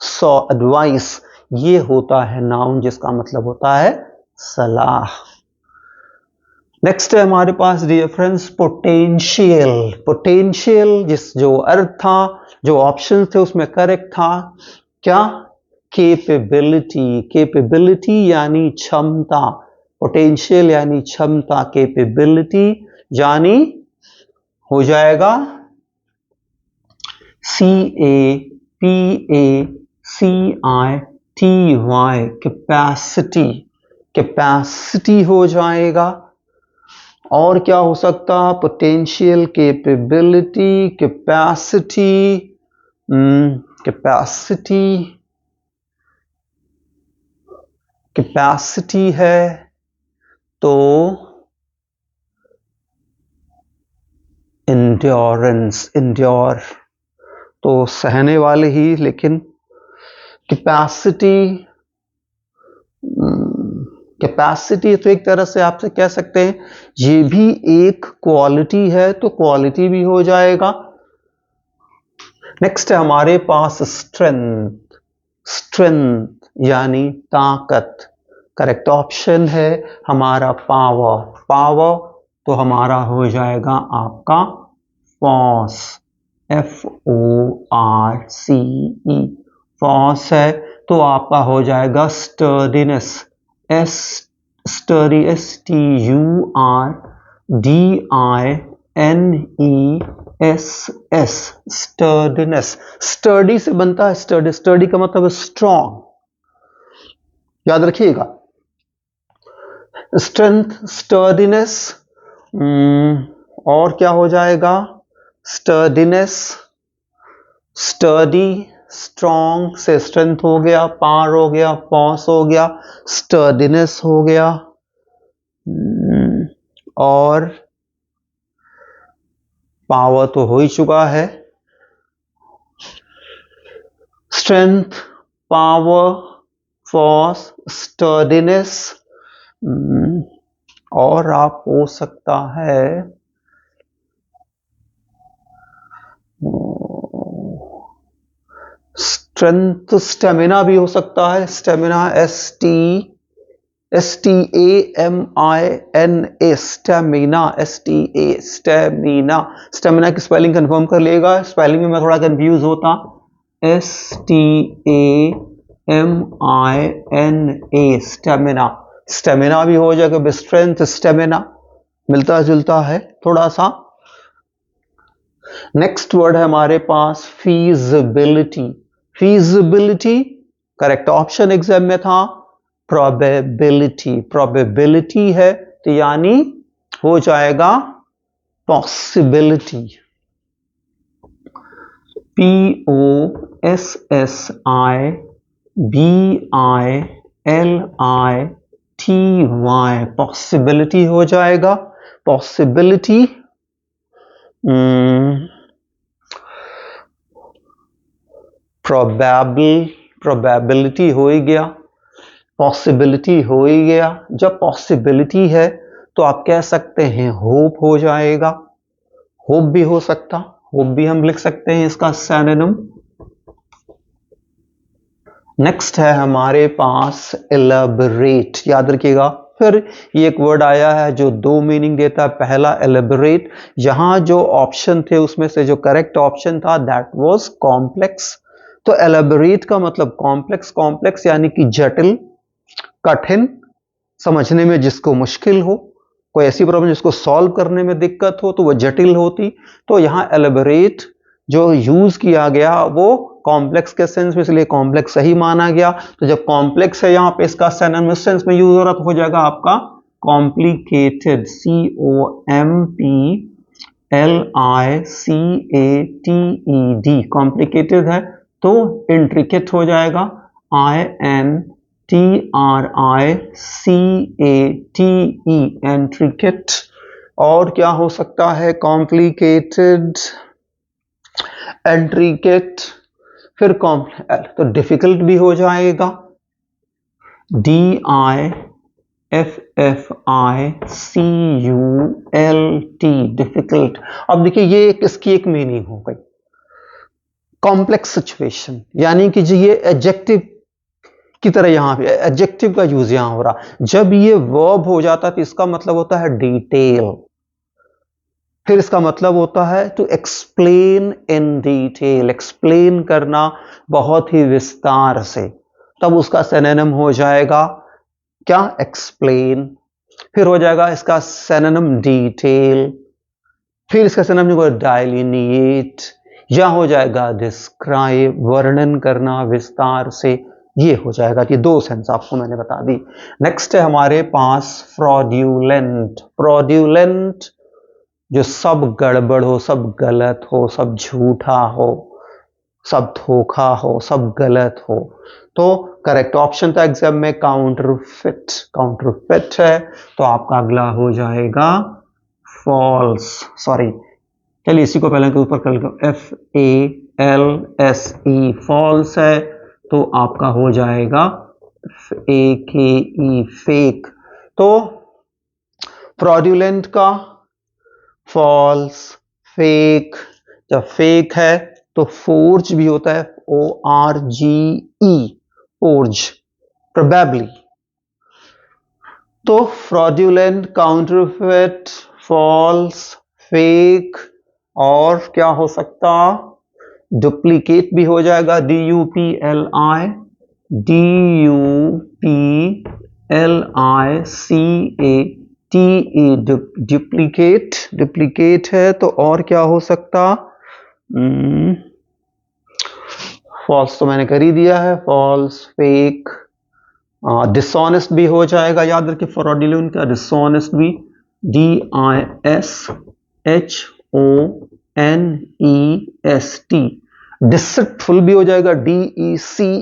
सो एडवाइस ये होता है नाउन जिसका मतलब होता है सलाह। नेक्स्ट है हमारे पास डियर फ्रेंड्स पोटेंशियल। पोटेंशियल जो अर्थ था, जो ऑप्शन थे उसमें करेक्ट था क्या, कैपेबिलिटी। कैपेबिलिटी यानी क्षमता, पोटेंशियल यानी क्षमता, कैपेबिलिटी यानी हो जाएगा CAPACITY, कैपेसिटी। कैपेसिटी हो जाएगा। और क्या हो सकता, potential, capability, capacity, capacity, capacity है तो इंड्योरेंस, इंड्योर तो सहने वाले ही, लेकिन कैपेसिटी, कैपेसिटी तो एक तरह से आपसे कह सकते हैं ये भी एक क्वालिटी है, तो क्वालिटी भी हो जाएगा। नेक्स्ट है हमारे पास स्ट्रेंथ। स्ट्रेंथ यानी ताकत। करेक्ट ऑप्शन है हमारा पावर। पावर तो हमारा हो जाएगा आपका फोर्स, FORCE, फोर्स है तो आपका हो जाएगा स्टर्डीनेस, स्टडी, STURDINESS, स्टर्डीनेस। स्टडी से बनता है स्टडी, स्टडी का मतलब स्ट्रॉन्ग, याद रखिएगा। स्ट्रेंथ, स्टर्डीनेस, और क्या हो जाएगा, स्टर्डीनेस, स्टडी, स्ट्रॉन्ग से स्ट्रेंथ हो गया, पावर हो गया, फोर्स हो गया, स्टर्डीनेस हो गया, और पावर तो हो ही चुका है। स्ट्रेंथ, पावर, फोर्स, स्टर्डीनेस, और आप हो सकता है स्ट्रेंथ, स्टेमिना भी हो सकता है, stamina, STEMINA, STAMINA, stamina, stamina, stamina की स्पेलिंग कंफर्म कर लेगा, स्पेलिंग में मैं थोड़ा कंफ्यूज होता। STAMINA, स्टेमिना, स्टेमिना भी हो जाएगा, स्ट्रेंथ, स्टेमिना मिलता जुलता है थोड़ा सा। नेक्स्ट वर्ड है हमारे पास feasibility. Feasibility correct option exam में था प्रोबेबिलिटी, प्रोबेबिलिटी है तो यानी हो जाएगा पॉसिबिलिटी। POSSIBILITY, पॉसिबिलिटी हो जाएगा। पॉसिबिलिटी प्रोबेबिलिटी हो ही गया, पॉसिबिलिटी हो ही गया। जब पॉसिबिलिटी है तो आप कह सकते हैं होप हो जाएगा, होप भी हो सकता, होप भी हम लिख सकते हैं इसका सिनोनिम। नेक्स्ट है हमारे पास एलैबोरेट, याद रखिएगा फिर ये एक वर्ड आया है जो दो मीनिंग देता है। पहला एलैबोरेट, यहां जो ऑप्शन थे उसमें से जो करेक्ट ऑप्शन था दैट वाज कॉम्प्लेक्स। तो एलैबोरेट का मतलब कॉम्प्लेक्स, कॉम्प्लेक्स यानी कि जटिल, कठिन, समझने में जिसको मुश्किल हो, कोई ऐसी प्रॉब्लम जिसको सॉल्व करने में दिक्कत हो तो वह जटिल होती। तो यहां एलैबोरेट जो यूज किया गया वो कॉम्प्लेक्स के सेंस में, इसलिए कॉम्प्लेक्स सही माना गया। तो जब कॉम्प्लेक्स है यहां पे इसका सिनोनिम सेंस में यूज हो रहा तो हो जाएगा आपका कॉम्प्लिकेटेड, COMPLICATED, कॉम्प्लिकेटेड है तो इंट्रिकेट हो जाएगा, INTRICATE, इंट्रिकेट। और क्या हो सकता है कॉम्प्लिकेटेड, इंट्रिकेट, फिर तो डिफिकल्ट भी हो जाएगा, DIFFICULT, डिफिकल्ट। अब देखिए ये इसकी एक मीनिंग हो गई कॉम्प्लेक्स सिचुएशन, यानी कि जी ये एडजेक्टिव की तरह यहां पे एडजेक्टिव का यूज यहां हो रहा। जब ये वर्ब हो जाता है तो इसका मतलब होता है डिटेल, फिर इसका मतलब होता है to explain in detail, explain करना बहुत ही विस्तार से, तब उसका सिनोनिम हो जाएगा क्या, एक्सप्लेन। फिर हो जाएगा इसका सिनोनिम डिटेल, फिर इसका सिनोनिम होगा डाइलिनिएट, या हो जाएगा डिस्क्राइब, वर्णन करना विस्तार से, ये हो जाएगा। ये दो सेंस आपको मैंने बता दी। नेक्स्ट है हमारे पास फ्रॉड्यूलेंट। फ्रॉड्यूलेंट जो सब गड़बड़ हो, सब गलत हो, सब झूठा हो, सब धोखा हो, सब गलत हो। तो करेक्ट ऑप्शन था एग्जाम में काउंटरफिट, काउंटरफिट है तो आपका अगला हो जाएगा फॉल्स, सॉरी चलिए इसी को पहले के ऊपर कर लो, FALSE, फॉल्स है तो आपका हो जाएगा AKE, फेक। तो फ्रॉड्यूलेंट का फॉल्स, फेक, जब फेक है तो फोर्ज भी होता है, ORGE, फोर्ज, प्रोबेबली। तो फ्रॉड्यूलेंट, काउंटरफिट, फॉल्स, फेक, और क्या हो सकता, डुप्लीकेट भी हो जाएगा, DUPLICATE, डुप्लीकेट, डुप्लीकेट है तो और क्या हो सकता, फॉल्स तो मैंने कर ही दिया है, फॉल्स, फेक, डिसऑनेस्ट भी हो जाएगा, याद रखिए फ्रॉडुलेंट का डिसऑनेस्ट भी, DISHONEST, डिसेप्टफुल भी हो जाएगा, DECEITFUL,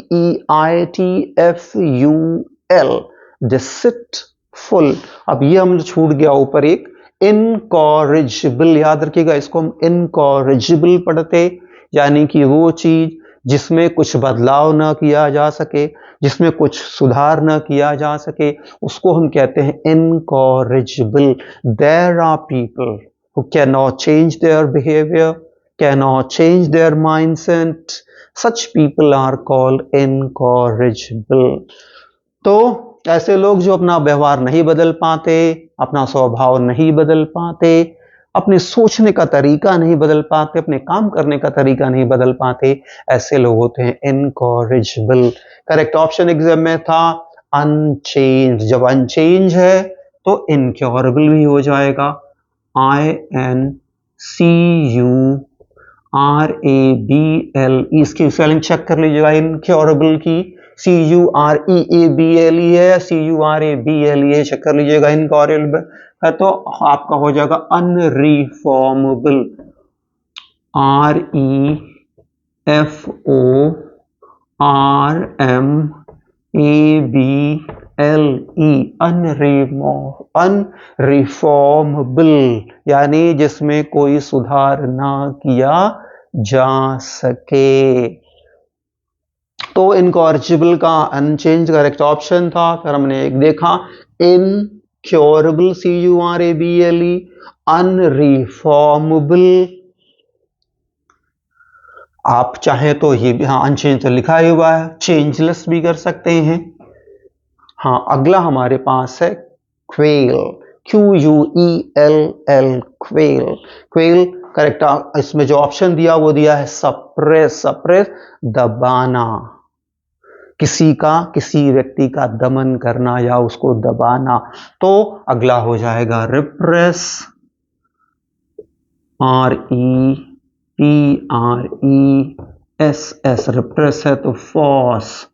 डिसेप्टफुल। अब ये हम छूट गया ऊपर एक इनकॉरिजिबल, याद रखिएगा इसको हम इनकॉरिजिबल पढ़ते, यानी कि वो चीज जिसमें कुछ बदलाव ना किया जा सके, जिसमें कुछ सुधार ना किया जा सके, उसको हम कहते हैं incorrigible. There are people who cannot change their behavior, cannot change their mindset, such people are called incorrigible. तो ऐसे लोग जो अपना व्यवहार नहीं बदल पाते, अपना स्वभाव नहीं बदल पाते, अपने सोचने का तरीका नहीं बदल पाते, अपने काम करने का तरीका नहीं बदल पाते, ऐसे लोग होते हैं इनकॉरिजिबल। करेक्ट ऑप्शन एग्जाम में था अनचेंज। जब अनचेंज है तो इनक्योरेबल भी हो जाएगा। INCURABLE, इसकी स्पेलिंग चेक कर लीजिएगा इनक्योरेबल की। CUREABLE है या CURABLE, चेक कर लीजिएगा। इनक्योरेबल है तो आपका हो जाएगा अनरिफॉर्मेबल। REFORMABLE, अनरिफॉर्मेबल, यानी जिसमें कोई सुधार ना किया जा सके। तो इनकॉरिजिबल का अनचेंज करेक्ट ऑप्शन था। फिर हमने एक देखा इनक्योरेबल, CURABLE, अनरिफॉर्मेबल। आप चाहें तो ये भी, हाँ अनचेंज तो लिखा ही हुआ है, चेंजलेस भी कर सकते हैं। हाँ, अगला हमारे पास है quail, QUELL, quail. Quail correct, इसमें जो ऑप्शन दिया वो दिया है सप्रेस। सप्रेस दबाना, किसी व्यक्ति का दमन करना या उसको दबाना। तो अगला हो जाएगा रिप्रेस, REPRESS, रिप्रेस है तो फॉर्स,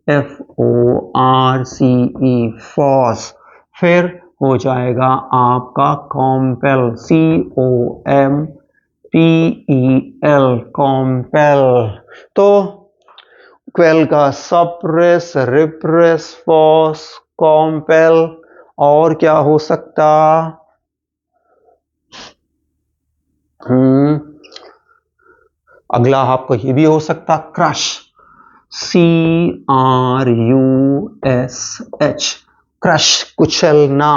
FORCE, फॉर्स। फिर हो जाएगा आपका कॉम्पेल, COMPEL, कॉम्पेल। तो क्वेल का सप्रेस, रिप्रेस, फॉर्स, कॉम्पेल, और क्या हो सकता? अगला आपको ये भी हो सकता क्रश, CRUSH, क्रश, कुचलना।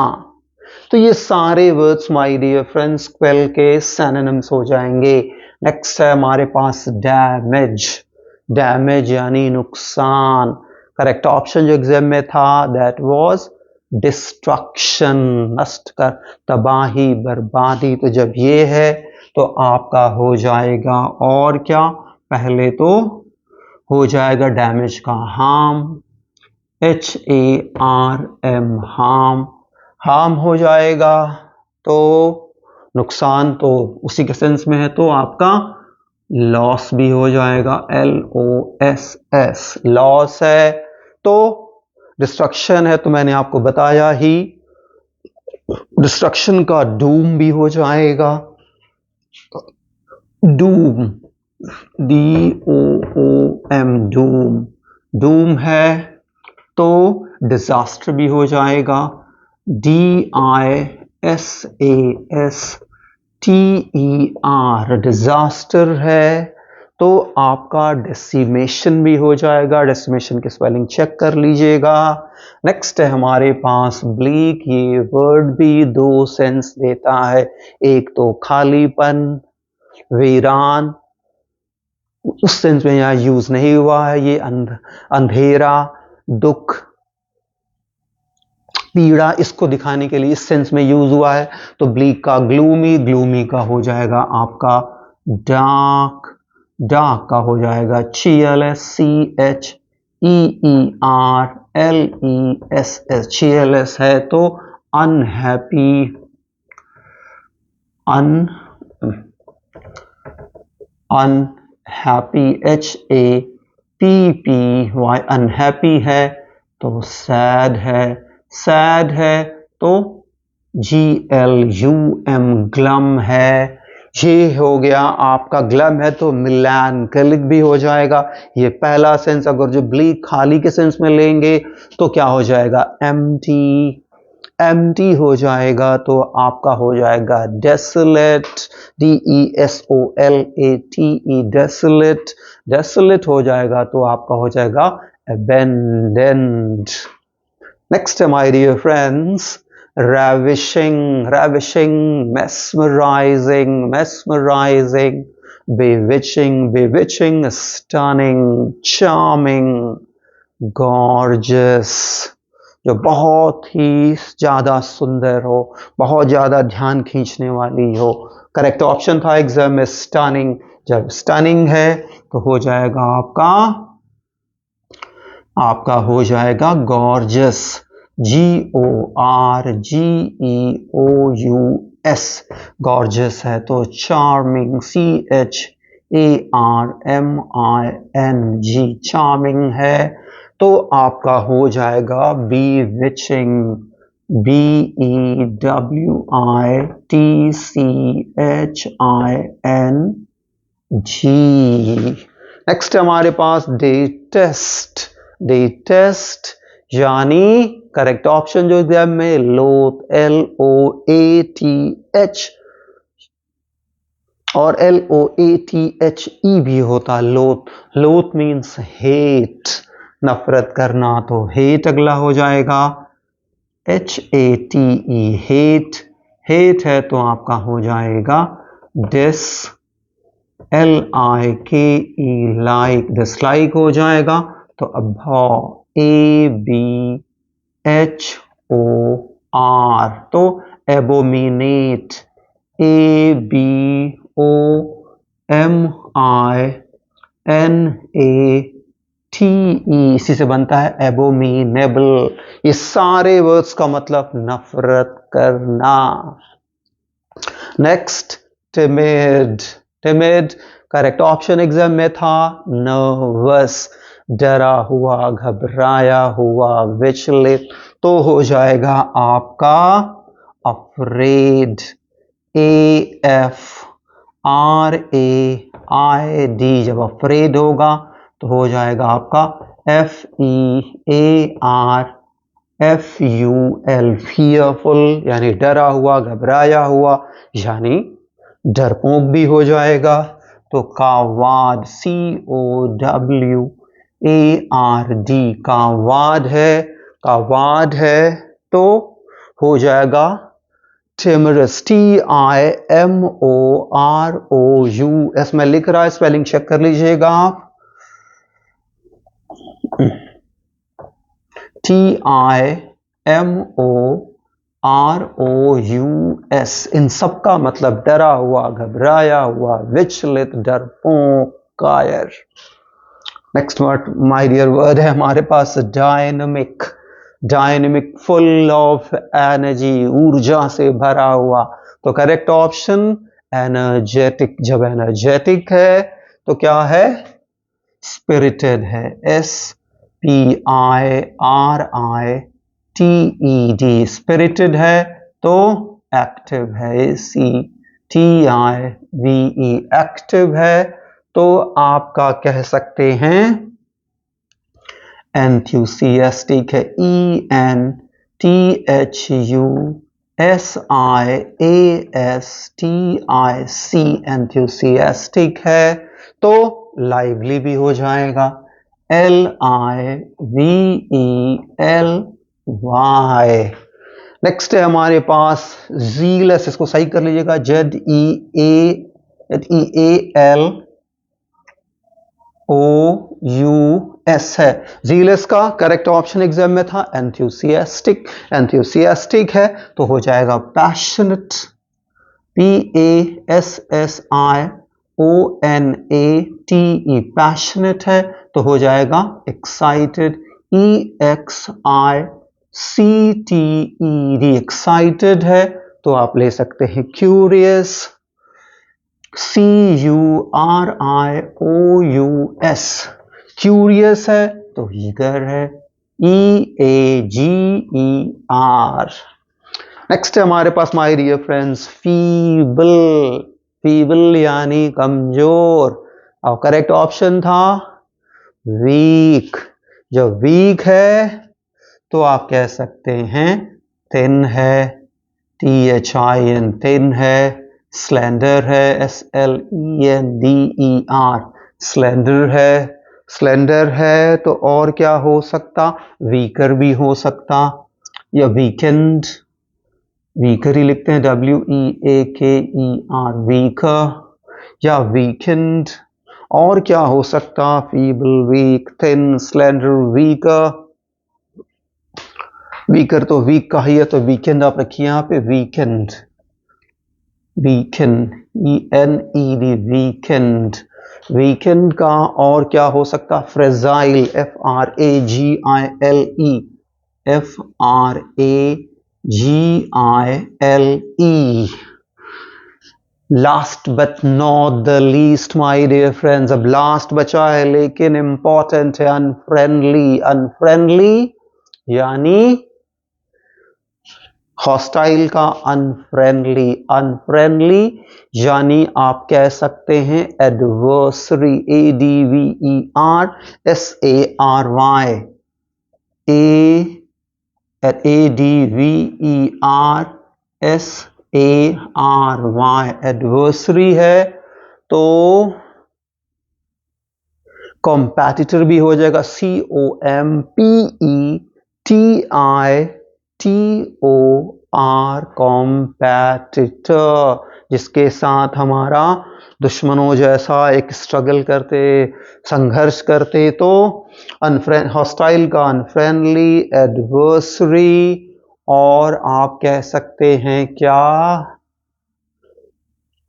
तो ये सारे words my dear friends quell के सिनोनिम्स हो जाएंगे। नेक्स्ट है हमारे पास डैमेज। डैमेज यानी नुकसान। करेक्ट ऑप्शन जो एग्जाम में था दैट वाज डिस्ट्रक्शन, नष्ट कर, तबाही, बर्बादी। तो जब ये है तो आपका हो जाएगा, और क्या, पहले तो हो जाएगा डैमेज का हार्म, HARM, हार्म, हार्म हो जाएगा। तो नुकसान तो उसी के सेंस में है, तो आपका लॉस भी हो जाएगा, LOSS, लॉस है। तो डिस्ट्रक्शन है तो मैंने आपको बताया ही, डिस्ट्रक्शन का डूम भी हो जाएगा, डूम, DOOM, डूम, डूम है तो डिजास्टर भी हो जाएगा, DISASTER, डिजास्टर है तो आपका डेसिमेशन भी हो जाएगा। डेसिमेशन की स्पेलिंग चेक कर लीजिएगा। नेक्स्ट है हमारे पास ब्लीक। ये वर्ड भी दो सेंस देता है, एक तो खालीपन, वीरान, उस सेंस में यहां यूज नहीं हुआ है। ये अंधेरा, दुख, पीड़ा, इसको दिखाने के लिए इस सेंस में यूज हुआ है। तो ब्लीक का ग्लूमी, ग्लूमी का हो जाएगा आपका डार्क, डार्क का हो जाएगा CHEERLESS, चीयरलेस है तो अनहैप्पी, अनहैप्पी, HAPPY, अनहैप्पी है तो सैड है, सैड है तो GLUM, ग्लम है। ये हो गया आपका, ग्लम है तो मिलैंकोलिक भी हो जाएगा। ये पहला सेंस। अगर जो ब्लीक खाली के सेंस में लेंगे तो क्या हो जाएगा, एम्प्टी, एम्प्टी हो जाएगा तो आपका हो जाएगा डेसोलेट, DESOLATE, डेसोलेट, डेसोलेट हो जाएगा तो आपका हो जाएगा abandoned. Next, my dear friends, ravishing, ravishing, mesmerizing, mesmerizing, bewitching, bewitching, stunning, charming, gorgeous, जो बहुत ही ज़्यादा सुंदर हो, बहुत ज़्यादा ध्यान खींचने वाली हो। करेक्ट ऑप्शन था एग्जाम में स्टनिंग। जब स्टनिंग है तो हो जाएगा आपका हो जाएगा गॉर्जियस, GORGEOUS, गॉर्जियस है तो चार्मिंग, CHARMING, चार्मिंग है तो आपका हो जाएगा bewitching, BEWITCHING। नेक्स्ट हमारे पास डेटेस्ट यानी करेक्ट ऑप्शन जो एग्जाम में लोथ, LOATH और LOATHE भी होता। लोथ मीन्स हेट, नफरत करना, तो हेट अगला हो जाएगा HATE, हेट है तो आपका हो जाएगा LIKE, लाइक, डिसलाइक हो जाएगा तो अबॉर, ABHOR, तो एबोमिनेट, ABOMINATE, इसी से बनता है एबोमिनेबल। ये सारे वर्ड्स का मतलब नफरत करना। Next timid, correct option exam में था नर्वस, डरा हुआ, घबराया हुआ, विचलित, तो हो जाएगा आपका अफ्रेड, AFRAID, जब अफ्रेड होगा तो हो जाएगा आपका FEARFUL, fearful यानी डरा हुआ, घबराया हुआ यानी डरपोक भी हो जाएगा। तो कावाड, COWARD, कावाड है तो हो जाएगा टिमरस, TIMOROUS, मैं लिख रहा है, स्पेलिंग चेक कर लीजिएगा आप, TIMOROUS, इन सब का मतलब डरा हुआ, घबराया हुआ, विचलित, डरपोक, कायर। Next word my dear word है हमारे पास डायनेमिक, फुल ऑफ एनर्जी, ऊर्जा से भरा हुआ, तो करेक्ट ऑप्शन एनर्जेटिक, जब एनर्जेटिक है तो क्या है, स्पिरिटेड है, SPIRITED, स्पिरिटेड है तो एक्टिव है, ACTIVE, एक्टिव है तो आपका कह सकते हैं एंथुसियास्टिक है, ENTHUSIASTIC, एंथुसियास्टिक है तो लाइवली भी हो जाएगा, LIVELY। नेक्स्ट है हमारे पास जीलस, इसको सही कर लीजिएगा, ZEALOUS है। जीलस का करेक्ट ऑप्शन एग्जाम में था एंथुसियास्टिक, है तो हो जाएगा पैशनेट, PASSIONATE, पैशनेट है तो हो जाएगा एक्साइटेड, EXICTED, एक्साइटेड है तो आप ले सकते हैं क्यूरियस, CURIOUS, क्यूरियस है तो ईगर है, EAGER। नेक्स्ट है हमारे पास माय डियर फ्रेंड्स फीबल यानी कमजोर, और करेक्ट ऑप्शन था वीक, जो वीक है तो आप कह सकते हैं थिन है, THIN, थिन है, स्लेंडर है, SLENDER, स्लेंडर है तो और क्या हो सकता, वीकर भी हो सकता, या वीकेंड, वीकर ही लिखते हैं, WEAKER, वीकर या वीकेंड, और क्या हो सकता, feeble, weak, thin, slender, weaker. Weaker तो वीक का ही है, तो वीकेंड आप रखिए यहाँ पे, weakened, weakened, ENED, weakened. Weakened का और क्या हो सकता, fragile, FRAGILE, FRAGILE। Last but not the least my dear friends, अब लास्ट बचा है लेकिन इंपॉर्टेंट है, अनफ्रेंडली। अनफ्रेंडली यानी हॉस्टाइल का अनफ्रेंडली, अनफ्रेंडली यानी आप कह सकते हैं एडवर्सरी, ADVERSARY, ADVERSARY, एडवर्सरी है तो कॉम्पेटिटर भी हो जाएगा, COMPETITOR, कॉम्पेटिटर, जिसके साथ हमारा दुश्मनों जैसा एक स्ट्रगल करते, संघर्ष करते। तो हॉस्टाइल का अनफ्रेंडली, एडवर्सरी, और आप कह सकते हैं क्या,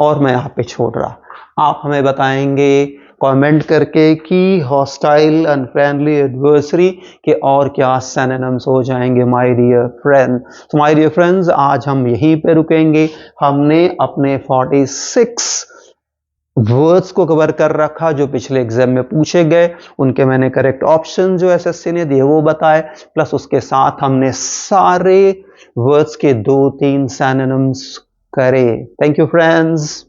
और मैं यहाँ पे छोड़ रहा, आप हमें बताएंगे कमेंट करके कि हॉस्टाइल, अनफ्रेंडली, एडवर्सरी के और क्या सिनोनिम्स हो जाएंगे माय डियर फ्रेंड। तो माय डियर फ्रेंड्स, आज हम यहीं पे रुकेंगे। हमने अपने 46 वर्ड्स को कवर कर रखा जो पिछले एग्जाम में पूछे गए, उनके मैंने करेक्ट ऑप्शन जो एसएससी ने दिए वो बताए, प्लस उसके साथ हमने सारे वर्ड्स के 2-3 सिनोनिम्स करे। Thank you friends.